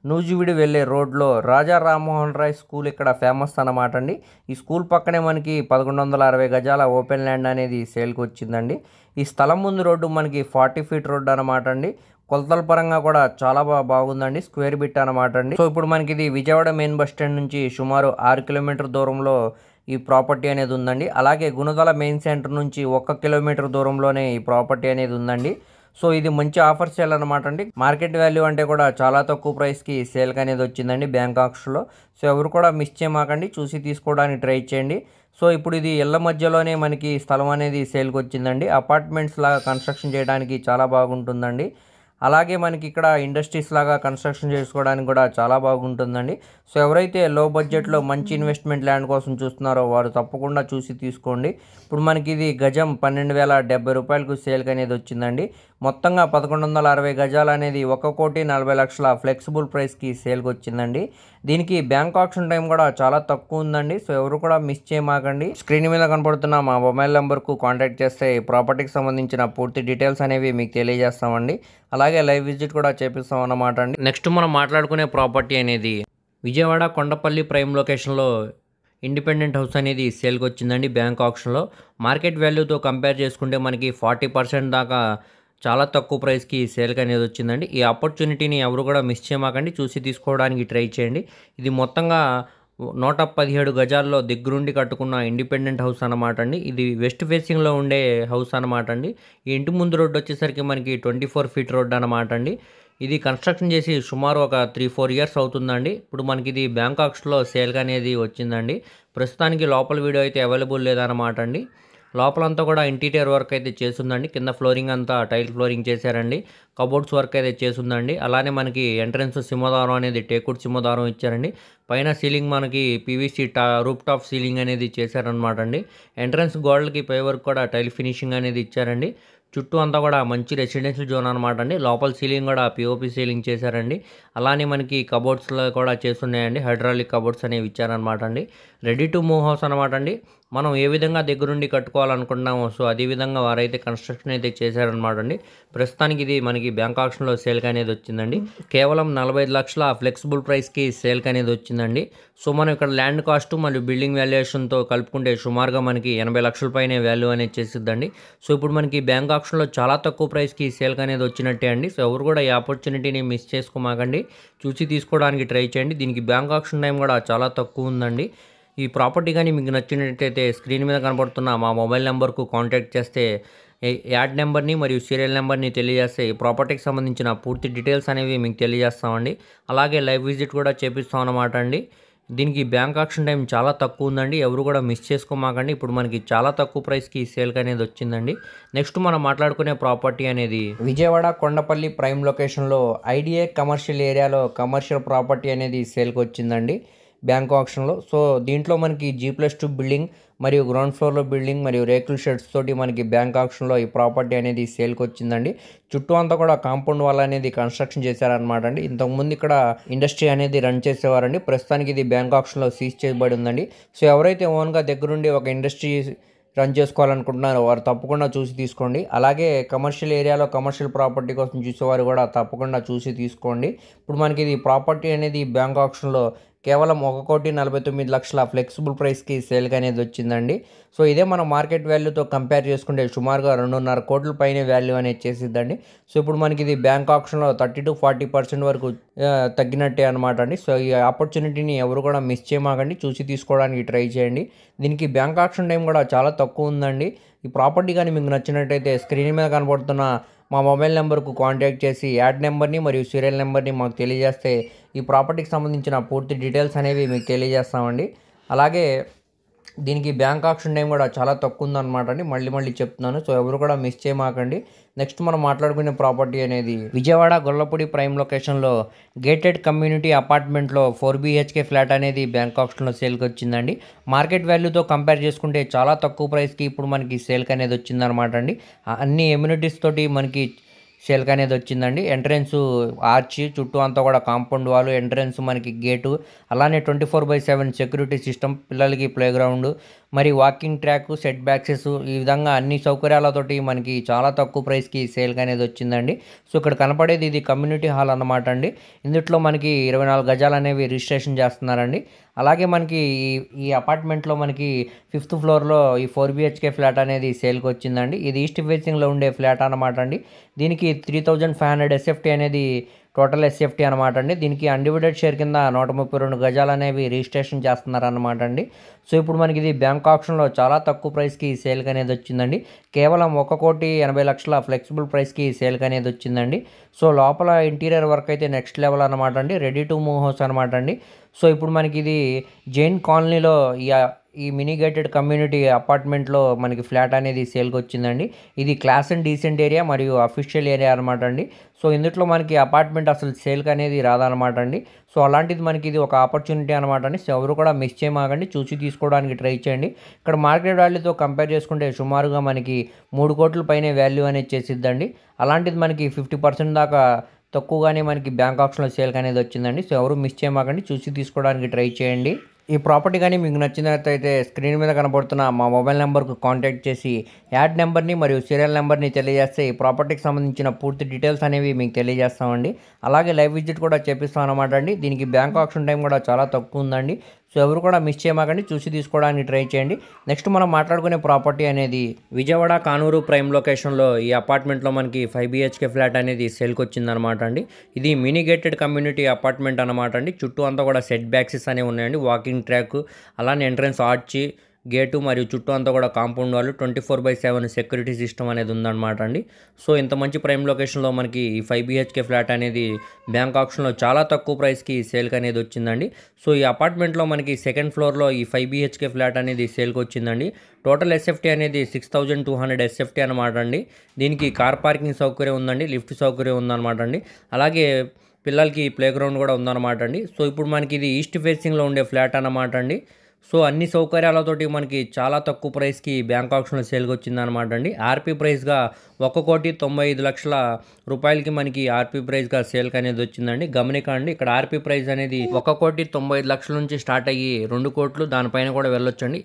నూజివీడు వెళ్ళే రోడ్లో రాజా రామ్మోహన్ రాయ్ స్కూల్ ఇక్కడ ఫేమస్ అన్నమాట అండి. ఈ స్కూల్ పక్కనే మనకి 1160 గజాల ఓపెన్ ల్యాండ్ అనేది సేల్కి వచ్చిందండి. ఈ స్థలం ముందు రోడ్డు మనకి 40 ఫీట్ రోడ్డు అనమాట అండి. కొలతల పరంగా కూడా చాలా బాగుందండి, స్క్వేర్ బిట్ అనమాట అండి. సో ఇప్పుడు మనకి ఇది విజయవాడ మెయిన్ బస్ స్టాండ్ నుంచి సుమారు 6 కిలోమీటర్ దూరంలో ఈ ప్రాపర్టీ అనేది ఉందండి. అలాగే గుణదల మెయిన్ సెంటర్ నుంచి 1 కిలోమీటర్ దూరంలోనే ఈ ప్రాపర్టీ అనేది ఉందండి. సో ఇది మంచి ఆఫర్ సేల్ అనమాట అండి. మార్కెట్ వాల్యూ అంటే కూడా చాలా తక్కువ ప్రైస్కి సేల్కి అనేది వచ్చిందండి బ్యాంక్ ఆప్షన్లో. సో ఎవరు కూడా మిస్ చేయమాకండి, చూసి తీసుకోవడానికి ట్రై చేయండి. సో ఇప్పుడు ఇది ఇళ్ళ మధ్యలోనే మనకి స్థలం అనేది సేల్కి వచ్చిందండి. అపార్ట్మెంట్స్ లాగా కన్స్ట్రక్షన్ చేయడానికి చాలా బాగుంటుందండి. అలాగే మనకి ఇక్కడ ఇండస్ట్రీస్ లాగా కన్స్ట్రక్షన్ చేసుకోవడానికి కూడా చాలా బాగుంటుందండి. సో ఎవరైతే లో బడ్జెట్లో మంచి ఇన్వెస్ట్మెంట్ ల్యాండ్ కోసం చూస్తున్నారో వారు తప్పకుండా చూసి తీసుకోండి. ఇప్పుడు మనకి ఇది గజం 12,070 రూపాయలకు సేల్కి అనేది వచ్చిందండి. మొత్తంగా 1160 గజాలు అనేది 1,40,00,000 ఫ్లెక్సిబుల్ ప్రైస్కి సేల్కి వచ్చిందండి. దీనికి బ్యాంక్ ఆప్షన్ టైం కూడా చాలా తక్కువ ఉందండి. సో ఎవరు కూడా మిస్ చేయమాకండి. స్క్రీన్ మీద కనపడుతున్న మా మొబైల్ నెంబర్కు కాంటాక్ట్ చేస్తే ప్రాపర్టీకి సంబంధించిన పూర్తి డీటెయిల్స్ అనేవి మీకు తెలియజేస్తామండి. అలాగే లైవ్ విజిట్ కూడా చేపిస్తాం అన్నమాట అండి. నెక్స్ట్ మనం మాట్లాడుకునే ప్రాపర్టీ అనేది విజయవాడ కొండపల్లి ప్రైమ్ లొకేషన్లో ఇండిపెండెంట్ హౌస్ అనేది సేల్కి వచ్చిందండి బ్యాంక్ ఆప్షన్లో. మార్కెట్ వాల్యూతో కంపేర్ చేసుకుంటే మనకి 40% దాకా చాలా తక్కువ ప్రైస్కి సేల్కి అనేది వచ్చిందండి. ఈ ఆపర్చునిటీని ఎవరు కూడా మిస్ చేయమాకండి, చూసి తీసుకోవడానికి ట్రై చేయండి. ఇది మొత్తంగా 117 గజాల్లో దగ్గరుండి కట్టుకున్న ఇండిపెండెంట్ హౌస్ అనమాట అండి. ఇది వెస్ట్ ఫేసింగ్లో ఉండే హౌస్ అనమాట అండి. ఈ ఇంటి ముందు రోడ్డు వచ్చేసరికి మనకి 24 ఫీట్ రోడ్ అనమాట అండి. ఇది కన్స్ట్రక్షన్ చేసి సుమారు ఒక 3-4 ఇయర్స్ అవుతుందండి. ఇప్పుడు మనకి ఇది బ్యాంకాక్స్లో సేల్గా అనేది వచ్చిందండి. ప్రస్తుతానికి లోపల వీడియో అయితే అవైలబుల్ లేదన్నమాట అండి. లోపలంతా కూడా ఇంటీరియర్ వర్క్ అయితే చేస్తుందండి. కింద ఫ్లోరింగ్ అంతా టైల్ ఫ్లోరింగ్ చేశారండి. కబోర్డ్స్ వర్క్ అయితే చేస్తుందండి. అలానే మనకి ఎంట్రన్స్ సింహద్వారం అనేది టేకుడ్ సింహద్వారం ఇచ్చారండి. పైన సీలింగ్ మనకి పీవీసీ రూప్ టాప్ సీలింగ్ అనేది చేశారనమాట అండి. ఎంట్రన్స్ గోడలకి పై వర్క్ కూడా టైల్ ఫినిషింగ్ అనేది ఇచ్చారండి. చుట్టూ అంతా కూడా మంచి రెసిడెన్షియల్ జోన్ అనమాట అండి. లోపల సీలింగ్ కూడా పిఓపి సీలింగ్ చేశారండి. అలానే మనకి కబోర్డ్స్లో కూడా చేస్తున్నాయండి. హైడ్రాలిక్ కబోర్డ్స్ అనేవి ఇచ్చారనమాట అండి. రెడీ టు మూవ్ హౌస్ అనమాట అండి. మనం ఏ విధంగా దగ్గరుండి కట్టుకోవాలనుకుంటున్నామో సో అదే విధంగా వారైతే కన్స్ట్రక్షన్ అయితే చేశారనమాట అండి. ప్రస్తుతానికి ఇది మనకి బ్యాంకాక్స్లో సేల్కి అనేది వచ్చిందండి. కేవలం 45 లక్షల ఫ్లెక్సిబుల్ ప్రైస్కి సేల్కి అనేది వచ్చిందండి. సో మనం ఇక్కడ ల్యాండ్ కాస్ట్ మరియు బిల్డింగ్ వాల్యుయేషన్తో కలుపుకుంటే సుమారుగా మనకి 80 లక్షల పైనే వాల్యూ అనేది చేసిద్దండి. సో ఇప్పుడు మనకి బ్యాంకాక్స్లో చాలా తక్కువ ప్రైస్కి సేల్కి అనేది వచ్చినట్టే అండి. సో ఎవరు కూడా ఈ ఆపర్చునిటీని మిస్ చేసుకోమాకండి. చూసి తీసుకోవడానికి ట్రై చేయండి. దీనికి బ్యాంకాక్షన్ టైం కూడా చాలా తక్కువ ఉందండి. ఈ ప్రాపర్టీ కానీ మీకు నచ్చినట్టయితే స్క్రీన్ మీద కనబడుతున్న మా మొబైల్ నెంబర్కు కాంటాక్ట్ చేస్తే యాడ్ నెంబర్ని మరియు సీరియల్ నెంబర్ని తెలియజేస్తే ఈ ప్రాపర్టీకి సంబంధించిన పూర్తి డీటెయిల్స్ అనేవి మీకు తెలియజేస్తామండి. అలాగే లైవ్ విజిట్ కూడా చేపిస్తాం అన్నమాట అండి. దీనికి బ్యాంక్ ఆక్షన్ టైం చాలా తక్కువ ఉందండి. ఎవరు కూడా మిస్ చేసుకోమాకండి. ఇప్పుడు మనకి చాలా తక్కువ ప్రైస్కి సేల్కి అనేది వచ్చిందండి. నెక్స్ట్ మనం మాట్లాడుకునే ప్రాపర్టీ అనేది విజయవాడ కొండపల్లి ప్రైమ్ లొకేషన్లో ఐడిఏ కమర్షియల్ ఏరియాలో కమర్షియల్ ప్రాపర్టీ అనేది సేల్కి వచ్చిందండి బ్యాంక్ ఆక్షన్లో. సో దీంట్లో మనకి G+2 బిల్డింగ్ మరియు గ్రౌండ్ ఫ్లోర్లో బిల్డింగ్ మరియు రేకుల షెడ్స్ తోటి మనకి బ్యాంక్ ఆక్షన్లో ఈ ప్రాపర్టీ అనేది సేల్కి వచ్చిందండి. చుట్టూ అంతా కూడా కాంపౌండ్ వాల్ అనేది కన్స్ట్రక్షన్ చేశారనమాట అండి. ఇంతకుముందు ఇక్కడ ఇండస్ట్రీ అనేది రన్ చేసేవారండి. ప్రస్తుతానికి ఇది బ్యాంక్ ఆక్షన్లో సీజ్ చేయబడి ఉందండి. సో ఎవరైతే ఓన్గా దగ్గరుండి ఒక ఇండస్ట్రీ రన్ చేసుకోవాలనుకుంటున్నారో వారు తప్పకుండా చూసి తీసుకోండి. అలాగే కమర్షియల్ ఏరియాలో కమర్షియల్ ప్రాపర్టీ కోసం చూసేవారు కూడా తప్పకుండా చూసి తీసుకోండి. ఇప్పుడు మనకి ఇది ప్రాపర్టీ అనేది బ్యాంక్ ఆక్షన్లో కేవలం 1,49,00,000 ఫ్లెక్సిబుల్ ప్రైస్కి సేల్గా అనేది వచ్చిందండి. సో ఇదే మనం మార్కెట్ వాల్యూతో కంపేర్ చేసుకుంటే సుమారుగా 2.5 కోట్ల పైన వాల్యూ అనేది చేసిద్దండి. సో ఇప్పుడు మనకి ఇది బ్యాంక్ ఆక్షన్లో 30-40% వరకు తగ్గినట్టే అనమాట అండి. సో ఈ ఆపర్చునిటీని ఎవరు కూడా మిస్ చేయమాకండి. చూసి తీసుకోవడానికి ట్రై చేయండి. దీనికి బ్యాంక్ ఆక్షన్ టైం కూడా చాలా తక్కువ ఉందండి. ఈ ప్రాపర్టీ కానీ మీకు నచ్చినట్టయితే స్క్రీన్ మీద కనబడుతున్న మా మొబైల్ నెంబర్కు కాంటాక్ట్ చేసి యాడ్ నెంబర్ని మరియు సీరియల్ నెంబర్ని మాకు తెలియజేస్తే ఈ ప్రాపర్టీకి సంబంధించిన పూర్తి డీటెయిల్స్ అనేవి మీకు తెలియజేస్తామండి. అలాగే దీనికి బ్యాంక్ ఆక్షన్ టైం కూడా చాలా తక్కువ ఉందన్నమాట అండి. మళ్ళీ చెప్తున్నాను. సో ఎవరు కూడా మిస్ చేయమాకండి. నెక్స్ట్ మనం మాట్లాడుకునే ప్రాపర్టీ అనేది విజయవాడ గొల్లపూడి ప్రైమ్ లొకేషన్లో గేటెడ్ కమ్యూనిటీ అపార్ట్మెంట్లో 4 BHK ఫ్లాట్ అనేది బ్యాంక్ ఆక్షన్లో సేల్కి వచ్చిందండి. మార్కెట్ వాల్యూతో కంపేర్ చేసుకుంటే చాలా తక్కువ ప్రైస్కి ఇప్పుడు మనకి సేల్కి అనేది వచ్చిందనమాట అండి. అన్ని ఎమ్యూనిటీస్ తోటి మనకి సేల్కి అనేది వచ్చిందండి. ఎంట్రెన్స్ ఆర్చ్, చుట్టూ అంతా కూడా కాంపౌండ్ వాల్, ఎంట్రెన్స్ మనకి గేటు, అలానే 24/7 సెక్యూరిటీ సిస్టమ్, పిల్లలకి ప్లే గ్రౌండ్, మరి వాకింగ్ ట్రాక్, సెట్ బ్యాక్సెస్, ఈ విధంగా అన్ని సౌకర్యాలతోటి మనకి చాలా తక్కువ ప్రైస్కి సేల్కి అనేది వచ్చిందండి. సో ఇక్కడ కనపడేది ఇది కమ్యూనిటీ హాల్ అన్నమాట అండి. ఇందులో మనకి 24 గజాలు అనేవి రిజిస్ట్రేషన్ చేస్తున్నారండి. అలాగే మనకి ఈ అపార్ట్మెంట్లో మనకి 5th ఫ్లోర్లో ఈ 4 BHK ఫ్లాట్ అనేది సేల్కి వచ్చిందండి. ఇది ఈస్ట్ ఫేసింగ్లో ఉండే ఫ్లాట్ అనమాట అండి. దీనికి 3,500 SFT అనేది టోటల్ SFT అనమాట అండి. దీనికి అన్డివైడెడ్ షేర్ కింద 132 గజాలు అనేవి రిజిస్ట్రేషన్ చేస్తున్నారన్నమాట అండి. సో ఇప్పుడు మనకి ఇది బ్యాంక్ ఆప్షన్లో చాలా తక్కువ ప్రైస్కి సేల్కి అనేది వచ్చిందండి. కేవలం 1,80,00,000 ఫ్లెక్సిబుల్ ప్రైస్కి సేల్కి అనేది వచ్చిందండి. సో లోపల ఇంటీరియర్ వర్క్ అయితే నెక్స్ట్ లెవెల్ అనమాట అండి. రెడీ టు మూవ్ హౌస్ అనమాట అండి. సో ఇప్పుడు మనకి ఇది జైన్ కాలనీలో ఈ మినీ గేటెడ్ కమ్యూనిటీ అపార్ట్మెంట్లో మనకి ఫ్లాట్ అనేది సేల్కి వచ్చిందండి. ఇది క్లాస్ అండ్ డీసెంట్ ఏరియా మరియు అఫీషియల్ ఏరియా అనమాట అండి. సో ఇందులో మనకి అపార్ట్మెంట్ అసలు సేల్కి అనేది రాదనమాట అండి. సో అలాంటిది మనకి ఇది ఒక ఆపర్చునిటీ అనమాట అండి. సో ఎవరు కూడా మిస్ చేయమాకండి. చూసి తీసుకోవడానికి ట్రై చేయండి. ఇక్కడ మార్కెట్ వాల్యూతో కంపేర్ చేసుకుంటే సుమారుగా మనకి 3 కోట్ల పైనే వాల్యూ అనేది చేసిద్దండి. అలాంటిది మనకి 50% దాకా తక్కువగానే మనకి బ్యాంక్ ఆప్షన్లో సేల్కి అనేది వచ్చిందండి. సో ఎవరు మిస్ చేయమాకండి. చూసి తీసుకోవడానికి ట్రై చేయండి. ఈ ప్రాపర్టీ కానీ మీకు నచ్చినట్లయితే స్క్రీన్ మీద కనబడుతున్న మా మొబైల్ నెంబర్కు కాంటాక్ట్ చేసి యాడ్ నెంబర్ని మరియు సీరియల్ నెంబర్ని తెలియజేస్తే ఈ ప్రాపర్టీకి సంబంధించిన పూర్తి డీటెయిల్స్ అనేవి మీకు తెలియజేస్తామండి. అలాగే లైవ్ విజిట్ కూడా చేపిస్తాం అనమాట అండి. దీనికి బ్యాంక్ ఆప్షన్ టైం కూడా చాలా తక్కువ ఉందండి. సో ఎవరు కూడా మిస్ చేయమాకండి, చూసి తీసుకోవడానికి ట్రై చేయండి. నెక్స్ట్ మనం మాట్లాడుకునే ప్రాపర్టీ అనేది విజయవాడ కానూరు ప్రైమ్ లొకేషన్లో ఈ అపార్ట్మెంట్లో మనకి 5 BHK ఫ్లాట్ అనేది సేల్కి వచ్చిందనమాట అండి. ఇది మినీ గేటెడ్ కమ్యూనిటీ అపార్ట్మెంట్ అనమాట అండి. చుట్టూ అంతా కూడా సెట్ బ్యాక్సెస్ అనేవి ఉన్నాయండి, వాకింగ్ ట్రాక్, అలానే ఎంట్రన్స్ ఆర్చి, గేటు మరియు చుట్టూ అంతా కూడా కాంపౌండ్ వాళ్ళు 24/7 సెక్యూరిటీ సిస్టమ్ అనేది ఉందన్నమాట అండి. సో ఇంత మంచి ప్రైమ్ లొకేషన్లో మనకి ఈ 5 BHK ఫ్లాట్ అనేది బ్యాంక్ ఆప్షన్లో చాలా తక్కువ ప్రైస్కి సేల్కి అనేది వచ్చిందండి. సో ఈ అపార్ట్మెంట్లో మనకి సెకండ్ ఫ్లోర్లో ఈ 5 BHK ఫ్లాట్ అనేది సేల్కి వచ్చిందండి. టోటల్ ఎస్ఎఫ్టీ అనేది 6200 ఎస్ఎఫ్టీ అనమాట అండి. దీనికి కార్ పార్కింగ్ సౌకర్యం ఉందండి, లిఫ్ట్ సౌకర్యం ఉందన్నమాట అండి. అలాగే పిల్లలకి ప్లే గ్రౌండ్ కూడా ఉందన్నమాట అండి. సో ఇప్పుడు మనకి ఇది ఈస్ట్ ఫేసింగ్లో ఉండే ఫ్లాట్ అన్నమాట అండి. సో అన్ని సౌకర్యాలతోటి మనకి చాలా తక్కువ ప్రైస్కి బ్యాంక్ ఆప్షన్లో సేల్కి వచ్చిందనమాట అండి. ఆర్పీ ప్రైస్గా 1,95,00,000 రూపాయలకి మనకి ఆర్పీ ప్రైస్గా సేల్కి అనేది వచ్చిందండి. గమనికండి, ఇక్కడ ఆర్పీ ప్రైస్ అనేది 1,95,00,000 నుంచి స్టార్ట్ అయ్యి 2 కోట్లు దానిపైన కూడా వెళ్ళొచ్చండి.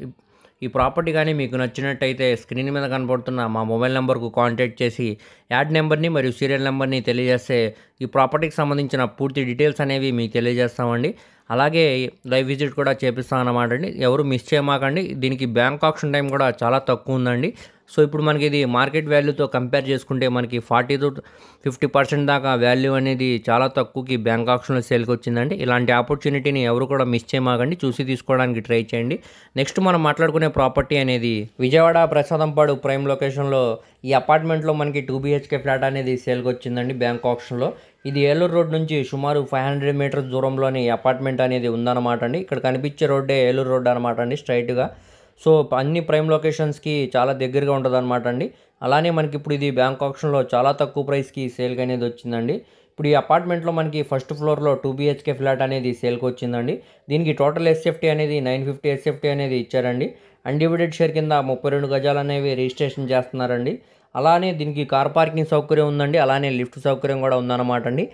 ఈ ప్రాపర్టీ కానీ మీకు నచ్చినట్టయితే స్క్రీన్ మీద కనబడుతున్న మా మొబైల్ నెంబర్కు కాంటాక్ట్ చేసి యాడ్ నెంబర్ని మరియు సీరియల్ నెంబర్ని తెలియజేస్తే ఈ ప్రాపర్టీకి సంబంధించిన పూర్తి డీటెయిల్స్ అనేవి మీకు తెలియజేస్తామండి. అలాగే లైవ్ విజిట్ కూడా చేపిస్తాం అన్నమాట అండి. ఎవరు మిస్ చేయమాకండి. దీనికి బ్యాంక్ ఆప్షన్ టైం కూడా చాలా తక్కువ ఉందండి. సో ఇప్పుడు మనకి ఇది మార్కెట్ వాల్యూతో కంపేర్ చేసుకుంటే మనకి 40 to 50% దాకా వాల్యూ అనేది చాలా తక్కువకి బ్యాంక్ ఆప్షన్లో సేల్కి వచ్చిందండి. ఇలాంటి ఆపర్చునిటీని ఎవరు కూడా మిస్ చేయమాకండి, చూసి తీసుకోవడానికి ట్రై చేయండి. నెక్స్ట్ మనం మాట్లాడుకునే ప్రాపర్టీ అనేది విజయవాడ ప్రసాదంపాడు ప్రైమ్ లొకేషన్లో ఈ అపార్ట్మెంట్లో మనకి 2 BHK ఫ్లాట్ అనేది సేల్కి వచ్చిందండి బ్యాంక్ ఆప్షన్లో. ఇది ఏలూరు రోడ్ నుంచి సుమారు 500 మీటర్స్ దూరంలోని అపార్ట్మెంట్ అనేది ఉందన్నమాట అండి. ఇక్కడ కనిపించే రోడ్డే ఏలూరు రోడ్ అనమాట అండి, స్ట్రైట్గా. సో అన్ని ప్రైమ్ లొకేషన్స్కి చాలా దగ్గరగా ఉంటుంది అనమాట అండి. అలానే మనకి ఇప్పుడు ఇది బ్యాంక్ ఆప్షన్లో చాలా తక్కువ ప్రైస్కి సేల్కి అనేది వచ్చిందండి. ఇప్పుడు ఈ అపార్ట్మెంట్లో మనకి ఫస్ట్ ఫ్లోర్లో 2 BHK ఫ్లాట్ అనేది సేల్కి వచ్చిందండి. దీనికి టోటల్ ఎస్ఎఫ్టీ అనేది 950 ఎస్ఎఫ్టీ అనేది ఇచ్చారండి. అన్డివైడెడ్ షేర్ కింద 32 గజాలు అనేవి రిజిస్ట్రేషన్ చేస్తున్నారండి. అలానే దీనికి కార్ పార్కింగ్ సౌకర్యం ఉందండి, అలానే లిఫ్ట్ సౌకర్యం కూడా ఉందన్నమాట అండి.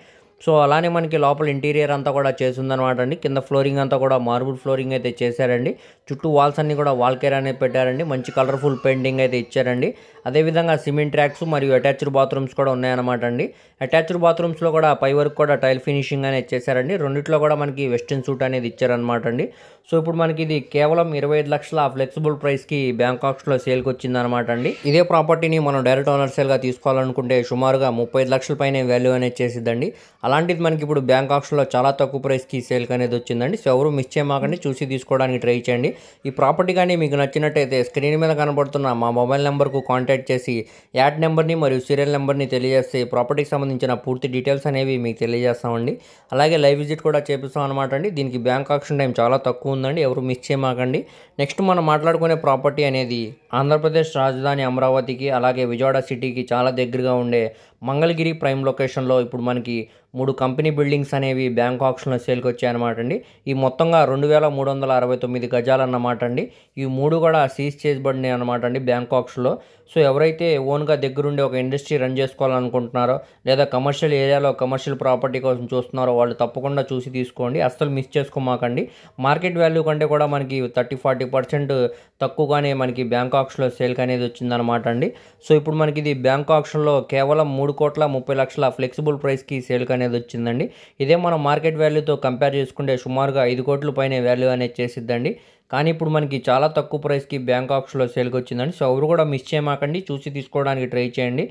సో అలానే మనకి లోపల ఇంటీరియర్ అంతా కూడా చేసి ఉందన్నమాట అండి. కింద ఫ్లోరింగ్ అంతా కూడా మార్బుల్ ఫ్లోరింగ్ అయితే చేశారండి. చుట్టూ వాల్స్ అన్ని కూడా వాల్ కేర్ అనేది పెట్టారండి. మంచి కలర్ఫుల్ పెయింటింగ్ అయితే ఇచ్చారండి. అదేవిధంగా సిమెంట్ ట్రాక్స్ మరియు అటాచ్డ్ బాత్రూమ్స్ కూడా ఉన్నాయన్నమాట అండి. అటాచ్డ్ బాత్రూమ్స్లో కూడా పై వరకు కూడా టైల్ ఫినిషింగ్ అనేది చేశారండి. రెండిట్లో కూడా మనకి వెస్టర్న్ సూట్ అనేది ఇచ్చారనమాట అండి. సో ఇప్పుడు మనకి ఇది కేవలం 25 లక్షల ఫ్లెక్సిబుల్ ప్రైస్కి బ్యాంక్ ఆప్షన్లో సేల్కి వచ్చిందనమాట అండి. ఇదే ప్రాపర్టీని మనం డైరెక్ట్ ఓనర్ సేల్గా తీసుకోవాలనుకుంటే సుమారుగా 35 లక్షల పైన వాల్యూ అనేది చేసిద్దండి. అలాంటిది మనకి ఇప్పుడు బ్యాంక్ ఆప్షన్లో చాలా తక్కువ ప్రైస్కి సేల్కి అనేది వచ్చిందండి. సో ఎవరు మిస్ చేయమాకండి, చూసి తీసుకోవడానికి ట్రై చేయండి. ఈ ప్రాపర్టీ కానీ మీకు నచ్చినట్టయితే స్క్రీన్ మీద కనబడుతున్న మా మొబైల్ నెంబర్కు కాంటాక్ట్ చేసి యాడ్ నెంబర్ని మరియు సీరియల్ నెంబర్ని తెలియజేస్తే ప్రాపర్టీకి సంబంధించిన పూర్తి డీటెయిల్స్ అనేవి మీకు తెలియజేస్తామండి. అలాగే లైవ్ విజిట్ కూడా చేపిస్తాం అనమాట అండి. దీనికి బ్యాంక్ ఆప్షన్ టైం చాలా తక్కువ ఉందండి, ఎవరు మిస్ చేయమాకండి. నెక్స్ట్ మనం మాట్లాడుకునే ప్రాపర్టీ అనేది ఆంధ్రప్రదేశ్ రాజధాని అమరావతికి అలాగే విజయవాడ సిటీకి చాలా దగ్గరగా ఉండే మంగళగిరి ప్రైమ్ లొకేషన్లో ఇప్పుడు మనకి 3 కంపెనీ బిల్డింగ్స్ అనేవి బ్యాంక్ ఆప్షన్లో సేల్కి వచ్చాయన్నమాట అండి. ఈ మొత్తంగా 2369 గజాలు అన్నమాట అండి. ఈ 3 కూడా సీజ్ చేయబడినాయి అనమాట అండి బ్యాంక్ ఆప్షన్లో. సో ఎవరైతే ఓన్గా దగ్గరుండి ఒక ఇండస్ట్రీ రన్ చేసుకోవాలనుకుంటున్నారో లేదా కమర్షియల్ ఏరియాలో కమర్షియల్ ప్రాపర్టీ కోసం చూస్తున్నారో వాళ్ళు తప్పకుండా చూసి తీసుకోండి, అస్సలు మిస్ చేసుకోమాకండి. మార్కెట్ వాల్యూ కంటే కూడా మనకి 30-40% తక్కువగానే మనకి బ్యాంక్ ఆప్షన్లో సేల్కి అనేది వచ్చిందనమాట అండి. సో ఇప్పుడు మనకి ఇది బ్యాంక్ ఆప్షన్లో కేవలం 3,30,00,000 ఫ్లెక్సిబుల్ ప్రైస్కి సేల్కి అనేది వచ్చిందండి. ఇదే మనం మార్కెట్ వాల్యూతో కంపేర్ చేసుకుంటే సుమారుగా 5 కోట్ల పైన వాల్యూ అనేది చేసిద్దండి. కానీ ఇప్పుడు మనకి చాలా తక్కువ ప్రైస్కి బ్యాంక్ ఆప్షన్లో సేల్కి వచ్చిందండి. సో ఎవరు కూడా మిస్ చేయమాకండి, చూసి తీసుకోవడానికి ట్రై చేయండి.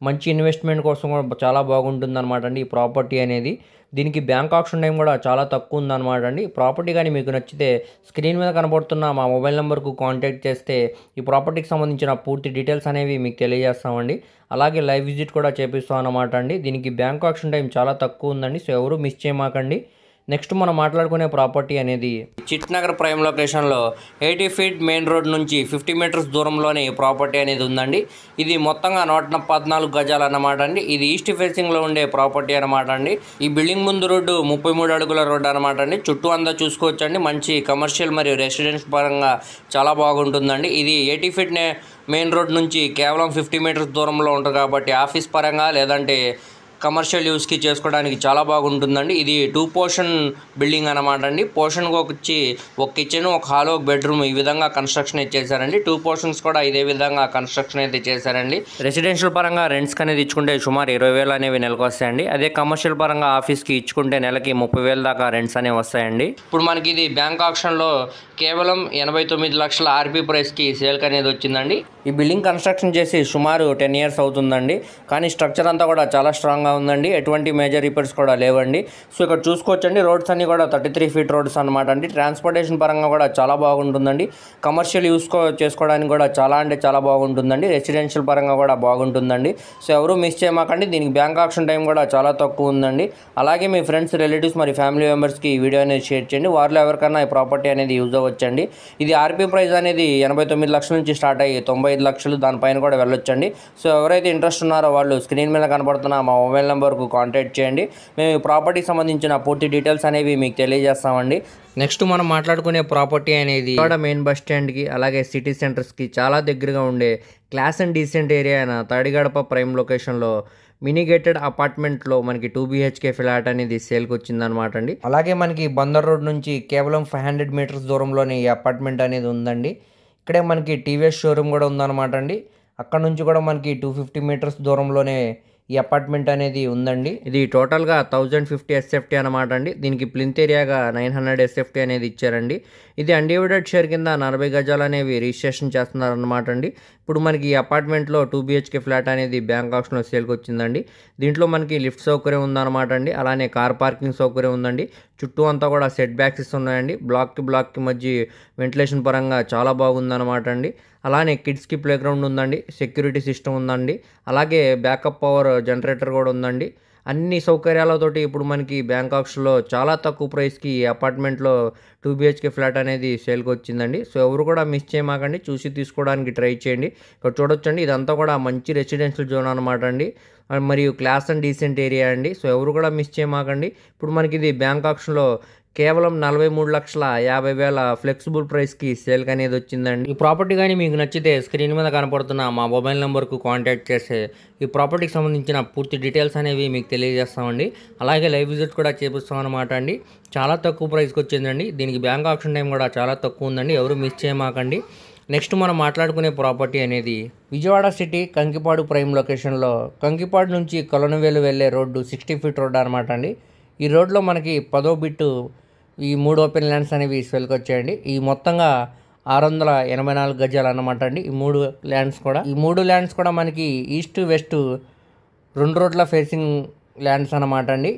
మంచి ఇన్వెస్ట్మెంట్ కోసం కూడా చాలా బాగుంటుంది అనమాట అండి ఈ ప్రాపర్టీ అనేది. దీనికి బ్యాంక్ ఆప్షన్ టైం కూడా చాలా తక్కువ ఉందన్నమాట అండి. ప్రాపర్టీ కానీ మీకు నచ్చితే స్క్రీన్ మీద కనబడుతున్న మా మొబైల్ నెంబర్కు కాంటాక్ట్ చేస్తే ఈ ప్రాపర్టీకి సంబంధించిన పూర్తి డీటెయిల్స్ అనేవి మీకు తెలియజేస్తామండి. అలాగే లైవ్ విజిట్ కూడా చేపిస్తాం అన్నమాట అండి. దీనికి బ్యాంక్ ఆప్షన్ టైం చాలా తక్కువ ఉందండి, సో ఎవరు మిస్ చేయమాకండి. నెక్స్ట్ మనం మాట్లాడుకునే ప్రాపర్టీ అనేది చిట్నగర్ ప్రైమ్ లొకేషన్లో 80 ఫీట్ మెయిన్ రోడ్ నుంచి 50 మీటర్స్ దూరంలోనే ఈ ప్రాపర్టీ అనేది ఉందండి. ఇది మొత్తంగా 114 గజాలు అన్నమాట అండి. ఇది ఈస్ట్ ఫేసింగ్లో ఉండే ప్రాపర్టీ అనమాట అండి. ఈ బిల్డింగ్ ముందు రోడ్డు 33 అడుగుల రోడ్డు అనమాట అండి. చుట్టూ అంతా చూసుకోవచ్చండి, మంచి కమర్షియల్ మరియు రెసిడెన్స్ పరంగా చాలా బాగుంటుందండి. ఇది 80 ఫీట్ మెయిన్ రోడ్ నుంచి కేవలం 50 మీటర్స్ దూరంలో ఉంటుంది కాబట్టి ఆఫీస్ పరంగా లేదంటే కమర్షియల్ యూస్కి చేసుకోవడానికి చాలా బాగుంటుందండి. ఇది 2 పోర్షన్ బిల్డింగ్ అనమాట అండి. పోర్షన్కి వచ్చి ఒక కిచెన్, ఒక హాల్, ఒక బెడ్రూమ్ ఈ విధంగా కన్స్ట్రక్షన్ అయితే చేశారండి. 2 పోర్షన్స్ కూడా ఇదే విధంగా కన్స్ట్రక్షన్ అయితే చేశారండి. రెసిడెన్షియల్ పరంగా రెంట్స్ అనేది ఇచ్చుకుంటే సుమారు 20,000 అనేవి నెలకు వస్తాయండి. అదే కమర్షియల్ పరంగా ఆఫీస్కి ఇచ్చుకుంటే నెలకి 30,000 దాకా రెంట్స్ అనేవి వస్తాయండి. ఇప్పుడు మనకి ఇది బ్యాంక్ ఆక్షన్లో కేవలం 89 లక్షల ఆర్పీ ప్రైస్కి సేల్కి అనేది వచ్చిందండి. ఈ బిల్డింగ్ కన్స్ట్రక్షన్ చేసి సుమారు 10 years అవుతుందండి. కానీ స్ట్రక్చర్ అంతా కూడా చాలా స్ట్రాంగ్గా ఉందండి. ఎటువంటి మేజర్ రిపేర్స్ కూడా లేవండి. సో ఇక్కడ చూసుకోవచ్చండి, రోడ్స్ అన్ని కూడా 33 feet రోడ్స్ అనమాట అండి. ట్రాన్స్పోర్టేషన్ పరంగా కూడా చాలా బాగుంటుందండి. కమర్షియల్ యూస్ చేసుకోవడానికి కూడా చాలా అంటే చాలా బాగుంటుందండి. రెసిడెన్షియల్ పరంగా కూడా బాగుంటుందండి. సో ఎవరు మిస్ చేయమాకండి. దీనికి బ్యాంక్ ఆక్షన్ టైం కూడా చాలా తక్కువ ఉందండి. అలాగే మీ ఫ్రెండ్స్, రిలేటివ్స్ మరి ఫ్యామిలీ మెంబర్స్కి ఈ వీడియో అనేది షేర్ చేయండి. వారిలో ఎవరికైనా ఈ ప్రాపర్టీ అనేది యూజ్ అవ్వచ్చండి. ఇది ఆర్పీ ప్రైస్ అనేది 89 లక్షల నుంచి స్టార్ట్ అయ్యి 95 లక్షలు దానిపైన కూడా వెళ్ళొచ్చండి. సో ఎవరైతే ఇంట్రెస్ట్ ఉన్నారో వాళ్ళు స్క్రీన్ మీద కనబడుతున్న మా మొబైల్ నెంబర్కు కాంటాక్ట్ చేయండి. మేము ఈ ప్రాపర్టీకి సంబంధించిన పూర్తి డీటెయిల్స్ అనేవి మీకు తెలియజేస్తామండి. నెక్స్ట్ మనం మాట్లాడుకునే ప్రాపర్టీ అనేది ఇక్కడ మెయిన్ బస్ స్టాండ్కి అలాగే సిటీ సెంటర్స్కి చాలా దగ్గరగా ఉండే క్లాస్ అండ్ డీసెంట్ ఏరియా అయిన తాడిగడప ప్రైమ్ లొకేషన్లో మినిగేటెడ్ అపార్ట్మెంట్లో మనకి 2 BHK ఫ్లాట్ అనేది సేల్కి వచ్చిందనమాట అండి. అలాగే మనకి బందర్ రోడ్ నుంచి కేవలం 500 meters దూరంలోనే ఈ అపార్ట్మెంట్ అనేది ఉందండి. ఇక్కడే మనకి టీవీఎస్ షోరూమ్ కూడా ఉందన్నమాట అండి. అక్కడ నుంచి కూడా మనకి 250 meters దూరంలోనే ఈ అపార్ట్మెంట్ అనేది ఉందండి. ఇది టోటల్గా 1050 SFT అనమాట అండి. దీనికి ప్లింత్ ఏరియాగా 900 SFT అనేది ఇచ్చారండి. ఇది అన్డివైడెడ్ షేర్ కింద 40 గజాలు అనేవి రిజిస్ట్రేషన్ చేస్తున్నారు అనమాట అండి. ఇప్పుడు మనకి ఈ అపార్ట్మెంట్లో 2 BHK ఫ్లాట్ అనేది బ్యాంక్ ఆప్షన్లో సేల్కి వచ్చిందండి. దీంట్లో మనకి లిఫ్ట్ సౌకర్యం ఉందన్నమాట అండి. అలానే కార్ పార్కింగ్ సౌకర్యం ఉందండి. చుట్టూ అంతా కూడా సెట్ బ్యాక్స్ ఉన్నాయండి. బ్లాక్కి మధ్య వెంటిలేషన్ పరంగా చాలా బాగుందన్నమాట అండి. అలానే కిడ్స్కి ప్లే గ్రౌండ్ ఉందండి. సెక్యూరిటీ సిస్టమ్ ఉందండి. అలాగే బ్యాకప్ పవర్ జనరేటర్ కూడా ఉందండి. అన్ని సౌకర్యాలతోటి ఇప్పుడు మనకి బ్యాంక్ ఆప్షన్లో చాలా తక్కువ ప్రైస్కి ఈ అపార్ట్మెంట్లో 2 BHK ఫ్లాట్ అనేది సేల్కి వచ్చిందండి. సో ఎవరు కూడా మిస్ చేయమాకండి, చూసి తీసుకోవడానికి ట్రై చేయండి. ఇక్కడ చూడొచ్చండి, ఇదంతా కూడా మంచి రెసిడెన్షియల్ జోన్ అనమాట అండి. మరియు క్లాస్ అండ్ డీసెంట్ ఏరియా అండి. సో ఎవరు కూడా మిస్ చేయమాకండి. ఇప్పుడు మనకి ఇది బ్యాంక్ ఆప్షన్లో కేవలం 43,50,000 ఫ్లెక్సిబుల్ ప్రైస్కి సేల్కి అనేది వచ్చిందండి. ఈ ప్రాపర్టీ కానీ మీకు నచ్చితే స్క్రీన్ మీద కనపడుతున్న మా మొబైల్ నెంబర్కు కాంటాక్ట్ చేస్తే ఈ ప్రాపర్టీకి సంబంధించిన పూర్తి డీటెయిల్స్ అనేవి మీకు తెలియజేస్తామండి. అలాగే లైవ్ విజిట్ కూడా చేపిస్తాం అనమాట అండి. చాలా తక్కువ ప్రైస్కి వచ్చిందండి. దీనికి బ్యాంక్ ఆప్షన్ టైం కూడా చాలా తక్కువ ఉందండి. ఎవరు మిస్ చేయమాకండి. నెక్స్ట్ మనం మాట్లాడుకునే ప్రాపర్టీ అనేది విజయవాడ సిటీ కంకిపాడు ప్రైమ్ లొకేషన్లో కంకిపాడు నుంచి కొలనువేలు వెళ్ళే రోడ్డు 60 feet రోడ్ అనమాట అండి. ఈ రోడ్లో మనకి 10వ బిట్టు ఈ 3 ఓపెన్ ల్యాండ్స్ అనేవి సేల్కి వచ్చాయండి. ఈ మొత్తంగా 684 గజాలు అనమాట అండి. ఈ 3 ల్యాండ్స్ కూడా మనకి ఈస్ట్ వెస్ట్ 2 రోడ్ల ఫేసింగ్ ల్యాండ్స్ అనమాట అండి.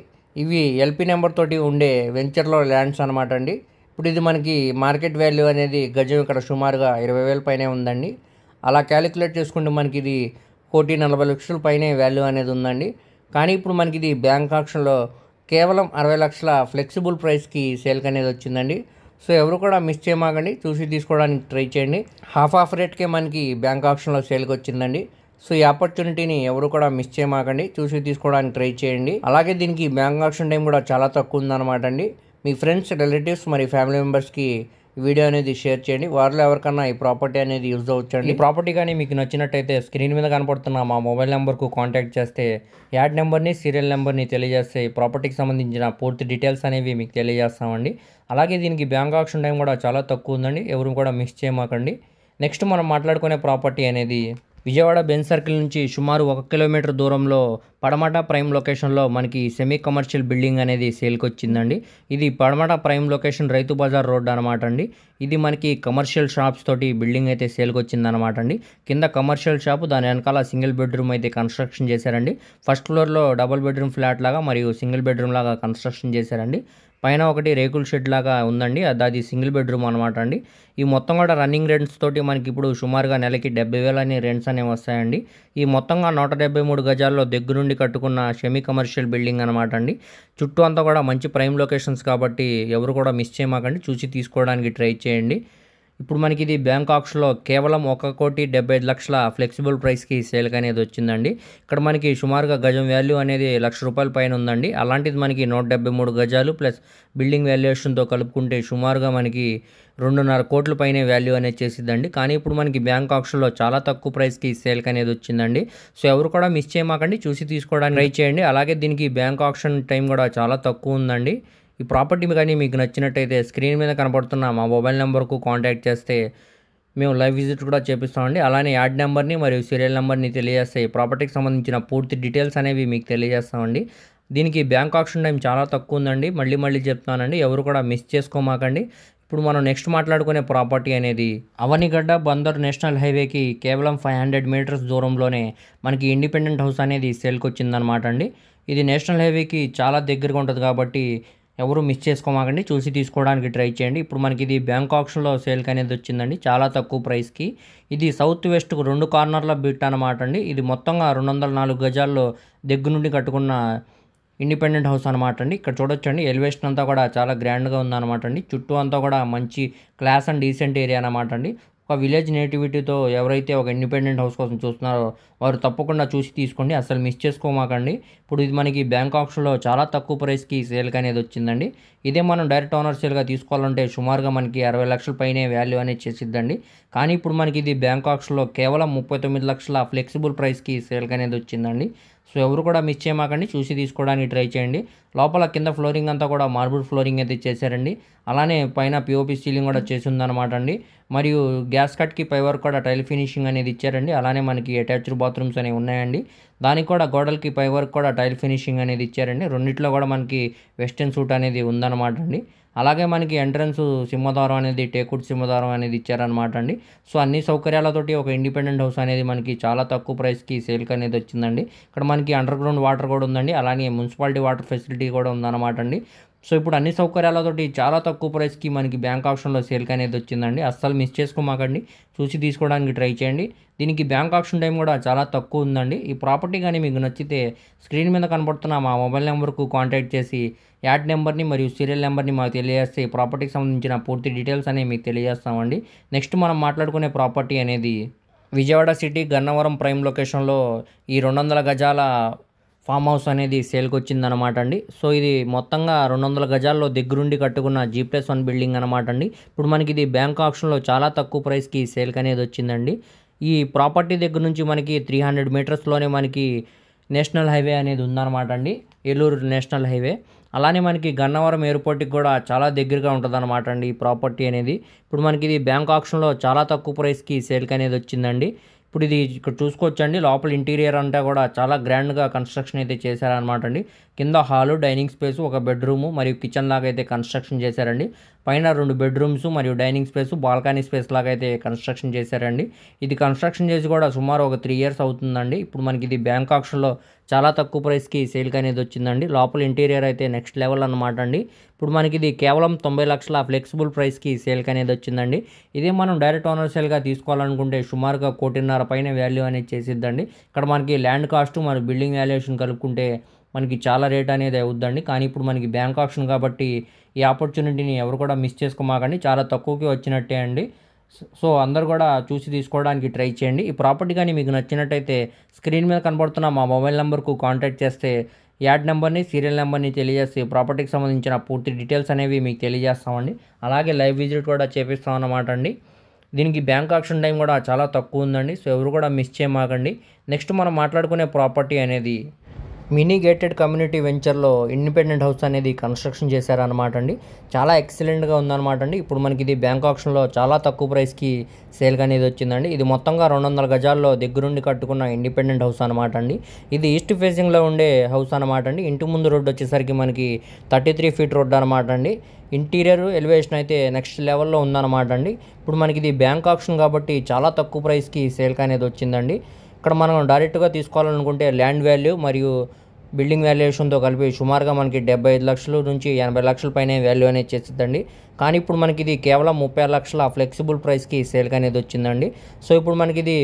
ఇవి ఎల్పీ నెంబర్ తోటి ఉండే వెంచర్లో ల్యాండ్స్ అనమాట అండి. ఇప్పుడు ఇది మనకి మార్కెట్ వాల్యూ అనేది గజం ఇక్కడ సుమారుగా 20,000 పైనే ఉందండి. అలా క్యాలిక్యులేట్ చేసుకుంటే మనకి ఇది 1,40,00,000 పైనే వాల్యూ అనేది ఉందండి. కానీ ఇప్పుడు మనకి ఇది బ్యాంక్ ఆప్షన్లో కేవలం 60 లక్షల ఫ్లెక్సిబుల్ ప్రైస్కి సేల్కి అనేది వచ్చిందండి. సో ఎవరు కూడా మిస్ చేయమాకండి, చూసి తీసుకోవడానికి ట్రై చేయండి. హాఫ్ రేట్కే మనకి బ్యాంక్ ఆప్షన్లో సేల్కి వచ్చిందండి. సో ఈ ఆపర్చునిటీని ఎవరు కూడా మిస్ చేయమాకండి, చూసి తీసుకోవడానికి ట్రై చేయండి. అలాగే దీనికి బ్యాంక్ ఆప్షన్ టైం కూడా చాలా తక్కువ ఉందన్నమాట అండి. మీ ఫ్రెండ్స్, రిలేటివ్స్ మరి ఫ్యామిలీ మెంబర్స్కి ఈ వీడియో అనేది షేర్ చేయండి. వారిలో ఎవరికన్నా ఈ ప్రాపర్టీ అనేది యూజ్ అవ్వచ్చండి. ఈ ప్రాపర్టీ కానీ మీకు నచ్చినట్టయితే స్క్రీన్ మీద కనపడుతున్న మా మొబైల్ నెంబర్కు కాంటాక్ట్ చేస్తే యాడ్ నెంబర్ని, సీరియల్ నెంబర్ని తెలియజేస్తే ఈ ప్రాపర్టీకి సంబంధించిన పూర్తి డీటెయిల్స్ అనేవి మీకు తెలియజేస్తామండి. అలాగే దీనికి బ్యాంక్ ఆప్షన్ టైం కూడా చాలా తక్కువ ఉందండి. ఎవరు కూడా మిస్ చేయమాకండి. నెక్స్ట్ మనం మాట్లాడుకునే ప్రాపర్టీ అనేది విజయవాడ బెంజ్ సర్కిల్ నుంచి సుమారు 1 kilometer దూరంలో పడమట ప్రైమ్ లొకేషన్లో మనకి సెమీ కమర్షియల్ బిల్డింగ్ అనేది సేల్కి వచ్చిందండి. ఇది పడమట prime location Rythu Bazar road అనమాట అండి. ఇది మనకి కమర్షియల్ షాప్స్ తోటి బిల్డింగ్ అయితే సేల్కి వచ్చిందనమాట అండి. కింద కమర్షియల్ షాపు, దాని వెనకాల సింగిల్ బెడ్రూమ్ అయితే కన్స్ట్రక్షన్ చేశారండి. ఫస్ట్ ఫ్లోర్లో డబుల్ బెడ్రూమ్ ఫ్లాట్ లాగా మరియు సింగిల్ బెడ్రూమ్ లాగా కన్స్ట్రక్షన్ చేశారండి. పైన ఒకటి రేకుల షెడ్ లాగా ఉందండి, అది సింగిల్ బెడ్రూమ్ అనమాట అండి. ఈ మొత్తం కూడా రన్నింగ్ రెంట్స్ తోటి మనకి ఇప్పుడు సుమారుగా నెలకి 70,000 అని రెంట్స్ అనేవి వస్తాయండి. ఈ మొత్తంగా 173 గజాల్లో దగ్గరుండి కట్టుకున్న సెమీ కమర్షియల్ బిల్డింగ్ అనమాట అండి. చుట్టూ అంతా కూడా మంచి ప్రైమ్ లొకేషన్స్ కాబట్టి ఎవరు కూడా మిస్ చేయమాకండి, చూసి తీసుకోవడానికి ట్రై చేయండి. ఇప్పుడు మనకి ఇది బ్యాంక్ ఆక్షన్లో కేవలం 1,75,00,000 ఫ్లెక్సిబుల్ ప్రైస్కి సేల్కి అనేది వచ్చిందండి. ఇక్కడ మనకి సుమారుగా గజం వాల్యూ అనేది ₹1,00,000 పైన ఉందండి. అలాంటిది మనకి 173 గజాలు ప్లస్ బిల్డింగ్ వాల్యుయేషన్తో కలుపుకుంటే సుమారుగా మనకి 2.5 కోట్ల పైనే వాల్యూ అనేది చేసిద్దండి. కానీ ఇప్పుడు మనకి బ్యాంక్ ఆక్షన్లో చాలా తక్కువ ప్రైస్కి సేల్కి అనేది వచ్చిందండి. సో ఎవరు కూడా మిస్ చేయమాకండి, చూసి తీసుకోవడానికి ట్రై చేయండి. అలాగే దీనికి బ్యాంక్ ఆక్షన్ టైం కూడా చాలా తక్కువ ఉందండి. ఈ ప్రాపర్టీ కానీ మీకు నచ్చినట్టయితే స్క్రీన్ మీద కనపడుతున్న మా మొబైల్ నెంబర్కు కాంటాక్ట్ చేస్తే మేము లైవ్ విజిట్ కూడా చేపిస్తామండి. అలానే యాడ్ నెంబర్ని మరియు సీరియల్ నెంబర్ని తెలియజేస్తే ఈ ప్రాపర్టీకి సంబంధించిన పూర్తి డీటెయిల్స్ అనేవి మీకు తెలియజేస్తామండి. దీనికి బ్యాంక్ ఆక్షన్ టైం చాలా తక్కువ ఉందండి. మళ్ళీ చెప్తానండి, ఎవరు కూడా మిస్ చేసుకోమాకండి. ఇప్పుడు మనం నెక్స్ట్ మాట్లాడుకునే ప్రాపర్టీ అనేది అవనిగడ్డ బందర్ నేషనల్ హైవేకి కేవలం 500 మీటర్స్ దూరంలోనే మనకి ఇండిపెండెంట్ హౌస్ అనేది సేల్కి వచ్చిందనమాట అండి. ఇది నేషనల్ హైవేకి చాలా దగ్గరగా ఉంటుంది కాబట్టి ఎవరు మిస్ చేసుకోమాకండి, చూసి తీసుకోవడానికి ట్రై చేయండి. ఇప్పుడు మనకి ఇది బ్యాంక్ ఆక్షన్లో సేల్కి అనేది వచ్చిందండి చాలా తక్కువ ప్రైస్కి. ఇది సౌత్ వెస్ట్కు 2 కార్నర్ల బిట్ అనమాట అండి. ఇది మొత్తంగా 204 గజాల్లో దగ్గర నుండి కట్టుకున్న ఇండిపెండెంట్ హౌస్ అనమాట అండి. ఇక్కడ చూడొచ్చండి, ఎలివేషన్ అంతా కూడా చాలా గ్రాండ్గా ఉందన్నమాట అండి. చుట్టూ అంతా కూడా మంచి క్లాస్ అండ్ డీసెంట్ ఏరియా అనమాట అండి. ఒక విలేజ్ నేటివిటీతో ఎవరైతే ఒక ఇండిపెండెంట్ హౌస్ కోసం చూస్తున్నారో వారు తప్పకుండా చూసి తీసుకోండి, అసలు మిస్ చేసుకోమాకండి. ఇప్పుడు ఇది మనకి బ్యాంక్ ఆక్షన్లో చాలా తక్కువ ప్రైస్కి సేల్కి అనేది వచ్చిందండి. ఇదే మనం డైరెక్ట్ ఓనర్ సేల్గా తీసుకోవాలంటే సుమారుగా మనకి 60 లక్షల పైనే వాల్యూ అనేది చేసిద్దండి. కానీ ఇప్పుడు మనకి ఇది బ్యాంక్ ఆక్షన్లో కేవలం 39 లక్షల ఫ్లెక్సిబుల్ ప్రైస్కి సేల్కి అనేది వచ్చిందండి. సో ఎవరు కూడా మిస్ చేయమాకండి, చూసి తీసుకోవడానికి ట్రై చేయండి. లోపల కింద ఫ్లోరింగ్ అంతా కూడా మార్బుల్ ఫ్లోరింగ్ అయితే చేశారండి. అలానే పైన పిఓపి సీలింగ్ కూడా చేసి ఉందన్నమాట అండి. మరియు గ్యాస్ కట్కి పై వరకు కూడా టైల్ ఫినిషింగ్ అనేది ఇచ్చారండి. అలానే మనకి అటాచ్డ్ బాత్రూమ్స్ అనేవి ఉన్నాయండి. దానికి కూడా గోడలకి పై వరకు కూడా టైల్ ఫినిషింగ్ అనేది ఇచ్చారండి. రెండిట్లో కూడా మనకి వెస్టర్న్ సూట్ అనేది ఉందన్నమాట అండి. అలాగే మనకి ఎంట్రన్స్ సింహద్వారం అనేది టేకుడ్ సింహద్వారం అనేది ఇచ్చారనమాట అండి. సో అన్ని సౌకర్యాలతోటి ఒక ఇండిపెండెంట్ హౌస్ అనేది మనకి చాలా తక్కువ ప్రైస్కి సేల్కి అనేది వచ్చిందండి. ఇక్కడ మనకి అండర్ గ్రౌండ్ వాటర్ కూడా ఉందండి. అలానే మున్సిపాలిటీ వాటర్ ఫెసిలిటీ కూడా ఉందన్నమాట అండి. సో ఇప్పుడు అన్ని సౌకర్యాలతోటి చాలా తక్కువ ప్రైస్కి మనకి బ్యాంక్ ఆప్షన్లో సేల్కి అనేది వచ్చిందండి. అస్సలు మిస్ చేసుకోమాకండి, చూసి తీసుకోవడానికి ట్రై చేయండి. దీనికి బ్యాంక్ ఆప్షన్ టైం కూడా చాలా తక్కువ ఉందండి. ఈ ప్రాపర్టీ కానీ మీకు నచ్చితే స్క్రీన్ మీద కనపడుతున్న మా మొబైల్ నెంబర్కు కాంటాక్ట్ చేసి యాడ్ నెంబర్ని మరియు సీరియల్ నెంబర్ని మాకు తెలియజేస్తే ఈ ప్రాపర్టీకి సంబంధించిన పూర్తి డీటెయిల్స్ అనేవి మీకు తెలియజేస్తామండి. నెక్స్ట్ మనం మాట్లాడుకునే ప్రాపర్టీ అనేది విజయవాడ సిటీ గన్నవరం ప్రైమ్ లొకేషన్లో ఈ 200 గజాల ఫామ్ హౌస్ అనేది సేల్కి వచ్చిందనమాట అండి. సో ఇది మొత్తంగా 200 గజాల్లో దగ్గరుండి కట్టుకున్న G+1 బిల్డింగ్ అనమాట అండి. ఇప్పుడు మనకి ఇది బ్యాంక్ ఆప్షన్లో చాలా తక్కువ ప్రైస్కి సేల్కి అనేది వచ్చిందండి. ఈ ప్రాపర్టీ దగ్గర నుంచి మనకి 300 మీటర్స్లోనే మనకి నేషనల్ హైవే అనేది ఉందన్నమాట అండి, ఏలూరు నేషనల్ హైవే. అలానే మనకి గన్నవరం ఎయిర్పోర్ట్కి కూడా చాలా దగ్గరగా ఉంటుంది అనమాట అండి ఈ ప్రాపర్టీ అనేది. ఇప్పుడు మనకి ఇది బ్యాంక్ ఆప్షన్లో చాలా తక్కువ ప్రైస్కి సేల్కి అనేది వచ్చిందండి. ఇప్పుడు ఇది ఇక్కడ చూసుకోవచ్చండి, లోపల ఇంటీరియర్ అంతా కూడా చాలా గ్రాండ్గా కన్స్ట్రక్షన్ అయితే చేశారనమాట అండి. కింద హాలు, డైనింగ్ స్పేస్, ఒక బెడ్రూము మరియు కిచెన్ లాగా అయితే కన్స్ట్రక్షన్ చేశారండి. పైన 2 బెడ్రూమ్స్ మరియు డైనింగ్ స్పేస్, బాల్కనీ స్పేస్ లాగా అయితే కన్స్ట్రక్షన్ చేశారండి. ఇది కన్స్ట్రక్షన్ చేసి కూడా సుమారు ఒక 3 ఇయర్స్ అవుతుందండి. ఇప్పుడు మనకి ఇది బ్యాంక్ ఆప్షన్లో చాలా తక్కువ ప్రైస్కి సేల్కి అనేది వచ్చిందండి. లోపల ఇంటీరియర్ అయితే నెక్స్ట్ లెవెల్ అనమాట అండి. ఇప్పుడు మనకి ఇది కేవలం 90 లక్షల ఫ్లెక్సిబుల్ ప్రైస్కి సేల్కి అనేది వచ్చిందండి. ఇదే మనం డైరెక్ట్ ఓనర్ సేల్గా తీసుకోవాలనుకుంటే సుమారుగా 1,50,00,000 పైన వాల్యూ అనేది చేసిద్దండి. ఇక్కడ మనకి ల్యాండ్ కాస్ట్ మరియు బిల్డింగ్ వాల్యుయేషన్ కలుపుకుంటే మనకి చాలా రేట్ అనేది అవుద్దండి. కానీ ఇప్పుడు మనకి బ్యాంక్ ఆప్షన్ కాబట్టి ఈ ఆపర్చునిటీని ఎవరు కూడా మిస్ చేసుకోమాకండి, చాలా తక్కువకి వచ్చినట్టే అండి. సో అందరు కూడా చూసి తీసుకోవడానికి ట్రై చేయండి. ఈ ప్రాపర్టీ కానీ మీకు నచ్చినట్టయితే స్క్రీన్ మీద కనబడుతున్న మా మొబైల్ నెంబర్కు కాంటాక్ట్ చేస్తే యాడ్ నెంబర్ని, సీరియల్ నెంబర్ని తెలియజేసి ప్రాపర్టీకి సంబంధించిన పూర్తి డీటెయిల్స్ అనేవి మీకు తెలియజేస్తామండి. అలాగే లైవ్ విజిట్ కూడా చేపిస్తాం అన్నమాట అండి. దీనికి బ్యాంక్ ఆప్షన్ టైం కూడా చాలా తక్కువ ఉందండి. సో ఎవరు కూడా మిస్ చేయమాకండి. నెక్స్ట్ మనం మాట్లాడుకునే ప్రాపర్టీ అనేది మినీ గేటెడ్ కమ్యూనిటీ వెంచర్లో ఇండిపెండెంట్ హౌస్ అనేది కన్స్ట్రక్షన్ చేశారనమాట అండి. చాలా ఎక్సలెంట్గా ఉందన్నమాట అండి. ఇప్పుడు మనకి ఇది బ్యాంక్ ఆప్షన్లో చాలా తక్కువ ప్రైస్కి సేల్కి అనేది వచ్చిందండి. ఇది మొత్తంగా 200 గజాల్లో దగ్గరుండి కట్టుకున్న ఇండిపెండెంట్ హౌస్ అనమాట అండి. ఇది ఈస్ట్ ఫేసింగ్లో ఉండే హౌస్ అనమాట అండి. ఇంటి ముందు రోడ్డు వచ్చేసరికి మనకి 33 ఫీట్ రోడ్డు అనమాట అండి. ఇంటీరియర్ ఎలివేషన్ అయితే నెక్స్ట్ లెవెల్లో ఉందన్నమాట అండి. ఇప్పుడు మనకి ఇది బ్యాంక్ ఆప్షన్ కాబట్టి చాలా తక్కువ ప్రైస్కి సేల్కి అనేది వచ్చిందండి. ఇక్కడ మనం డైరెక్ట్గా తీసుకోవాలనుకుంటే ల్యాండ్ వాల్యూ మరియు బిల్డింగ్ వాల్యుయేషన్తో కలిపి సుమారుగా మనకి 75 లక్షల నుంచి 80 లక్షల పైన వాల్యూ అనేది చేసిద్దండి. కానీ ఇప్పుడు మనకి ఇది కేవలం 36 లక్షల ఫ్లెక్సిబుల్ ప్రైస్కి సేల్కి అనేది వచ్చిందండి. సో ఇప్పుడు మనకి ఇది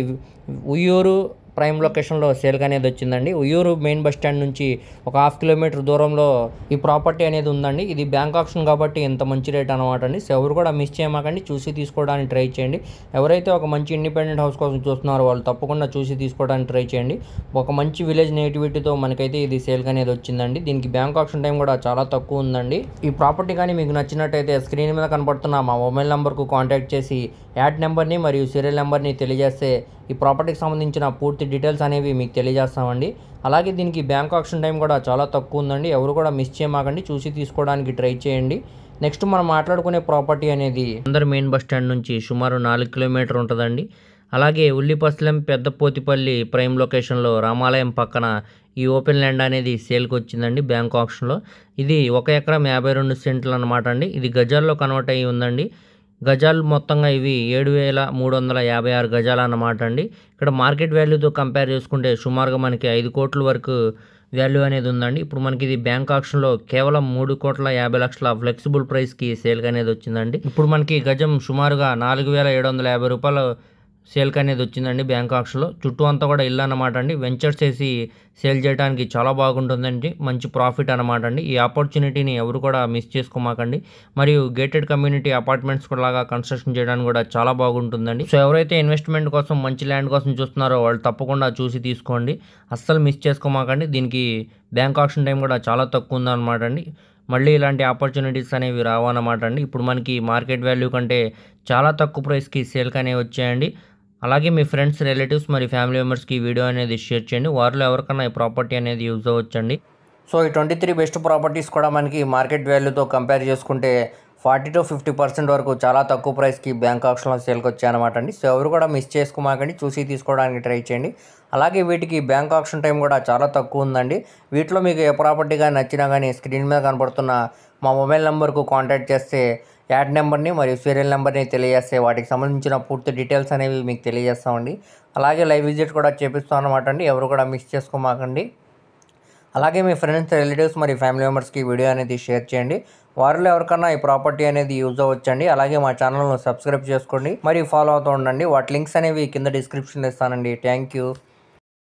ఉయ్యూరు ప్రైమ్ లొకేషన్లో సేల్కి అనేది వచ్చిందండి. ఉయ్యూరు మెయిన్ బస్ స్టాండ్ నుంచి ఒక 1/2 కిలోమీటర్ దూరంలో ఈ ప్రాపర్టీ అనేది ఉందండి. ఇది బ్యాంక్ ఆప్షన్ కాబట్టి ఇంత మంచి రేట్ అనమాట అండి. సో ఎవరు కూడా మిస్ చేయమాకండి, చూసి తీసుకోవడానికి ట్రై చేయండి. ఎవరైతే ఒక మంచి ఇండిపెండెంట్ హౌస్ కోసం చూస్తున్నారో వాళ్ళు తప్పకుండా చూసి తీసుకోవడానికి ట్రై చేయండి. ఒక మంచి విలేజ్ నేటివిటీతో మనకైతే ఇది సేల్కి అనేది వచ్చిందండి. దీనికి బ్యాంక్ ఆప్షన్ టైం కూడా చాలా తక్కువ ఉందండి. ఈ ప్రాపర్టీ కానీ మీకు నచ్చినట్టయితే స్క్రీన్ మీద కనపడుతున్న మా మొబైల్ నెంబర్కు కాంటాక్ట్ చేసి యాడ్ నెంబర్ని మరియు సీరియల్ నెంబర్ని తెలియజేస్తే ఈ ప్రాపర్టీకి సంబంధించిన పూర్తి డీటెయిల్స్ అనేవి మీకు తెలియజేస్తామండి. అలాగే దీనికి బ్యాంక్ ఆప్షన్ టైం కూడా చాలా తక్కువ ఉందండి. ఎవరు కూడా మిస్ చేయమాకండి, చూసి తీసుకోవడానికి ట్రై చేయండి. నెక్స్ట్ మనం మాట్లాడుకునే ప్రాపర్టీ అనేది అందరు మెయిన్ బస్ స్టాండ్ నుంచి సుమారు 4 కిలోమీటర్ ఉంటుందండి. అలాగే ఉల్లిపస్లెం పెద్దపోతిపల్లి ప్రైమ్ లొకేషన్లో రామాలయం పక్కన ఈ ఓపెన్ ల్యాండ్ అనేది సేల్కి వచ్చిందండి బ్యాంక్ ఆప్షన్లో. ఇది 1 ఎకరం 52 సెంట్లు అనమాట అండి. ఇది గజాల్లో కన్వర్ట్ అయ్యి ఉందండి. గజాలు మొత్తంగా ఇవి 7,356 గజాలు అన్నమాట అండి. ఇక్కడ మార్కెట్ వాల్యూతో కంపేర్ చేసుకుంటే సుమారుగా మనకి 5 కోట్ల వరకు వాల్యూ అనేది ఉందండి. ఇప్పుడు మనకి ఇది బ్యాంక్ ఆప్షన్లో కేవలం 3,50,00,000 ఫ్లెక్సిబుల్ ప్రైస్కి సేల్కి అనేది వచ్చిందండి. ఇప్పుడు మనకి గజం సుమారుగా 4,750 రూపాయలు సేల్కి అనేది వచ్చిందండి బ్యాంక్ ఆప్షన్లో. చుట్టూ అంతా కూడా ఇల్లు అనమాట అండి. వెంచర్స్ వేసి సేల్ చేయడానికి చాలా బాగుంటుందండి, మంచి ప్రాఫిట్ అనమాట అండి. ఈ ఆపర్చునిటీని ఎవరు కూడా మిస్ చేసుకోమాకండి. మరియు గేటెడ్ కమ్యూనిటీ అపార్ట్మెంట్స్ లాగా కన్స్ట్రక్షన్ చేయడానికి కూడా చాలా బాగుంటుందండి. సో ఎవరైతే ఇన్వెస్ట్మెంట్ కోసం మంచి ల్యాండ్ కోసం చూస్తున్నారో వాళ్ళు తప్పకుండా చూసి తీసుకోండి, అస్సలు మిస్ చేసుకోమాకండి. దీనికి బ్యాంక్ ఆప్షన్ టైం కూడా చాలా తక్కువ ఉందన్నమాట అండి. మళ్ళీ ఇలాంటి ఆపర్చునిటీస్ అనేవి రావన్నమాట అండి. ఇప్పుడు మనకి మార్కెట్ వాల్యూ కంటే చాలా తక్కువ ప్రైస్కి సేల్కి అనేవి వచ్చాయండి. అలాగే మీ ఫ్రెండ్స్, రిలేటివ్స్ మరియు ఫ్యామిలీ మెంబర్స్కి ఈ వీడియో అనేది షేర్ చేయండి. వారిలో ఎవరికైనా ఈ ప్రాపర్టీ అనేది యూజ్ అవ్వచ్చండి. సో ఈ 23 బెస్ట్ ప్రాపర్టీస్ కూడా మనకి మార్కెట్ వాల్యూతో కంపేర్ చేసుకుంటే 40 to 50% వరకు చాలా తక్కువ ప్రైస్కి బ్యాంక్ ఆప్షన్లో సేల్కి వచ్చాయన్నమాట అండి. సో ఎవరు కూడా మిస్ చేసుకోమాకండి, చూసి తీసుకోవడానికి ట్రై చేయండి. అలాగే వీటికి బ్యాంక్ ఆప్షన్ టైం కూడా చాలా తక్కువ ఉందండి. వీటిలో మీకు ఏ ప్రాపర్టీగా నచ్చినా కానీ స్క్రీన్ మీద కనపడుతున్న మా మొబైల్ నెంబర్కు కాంటాక్ట్ చేస్తే యాడ్ నెంబర్ని మరియు సీరియల్ నెంబర్ని తెలియజేస్తే వాటికి సంబంధించిన పూర్తి డీటెయిల్స్ అనేవి మీకు తెలియజేస్తామండి. అలాగే లైవ్ విజిట్ కూడా చేపిస్తాం అనమాట అండి. ఎవరు కూడా మిస్ చేసుకోమాకండి. అలాగే మీ ఫ్రెండ్స్, రిలేటివ్స్ మరియు ఫ్యామిలీ మెంబర్స్కి వీడియో అనేది షేర్ చేయండి. వారిలో ఎవరికన్నా ఈ ప్రాపర్టీ అనేది యూజ్ అవ్వచ్చండి. అలాగే మా ఛానల్ను సబ్స్క్రైబ్ చేసుకోండి మరియు ఫాలో అవుతూ ఉండండి. వాటి లింక్స్ అనేవి కింద డిస్క్రిప్షన్లో ఇస్తానండి. Thank you.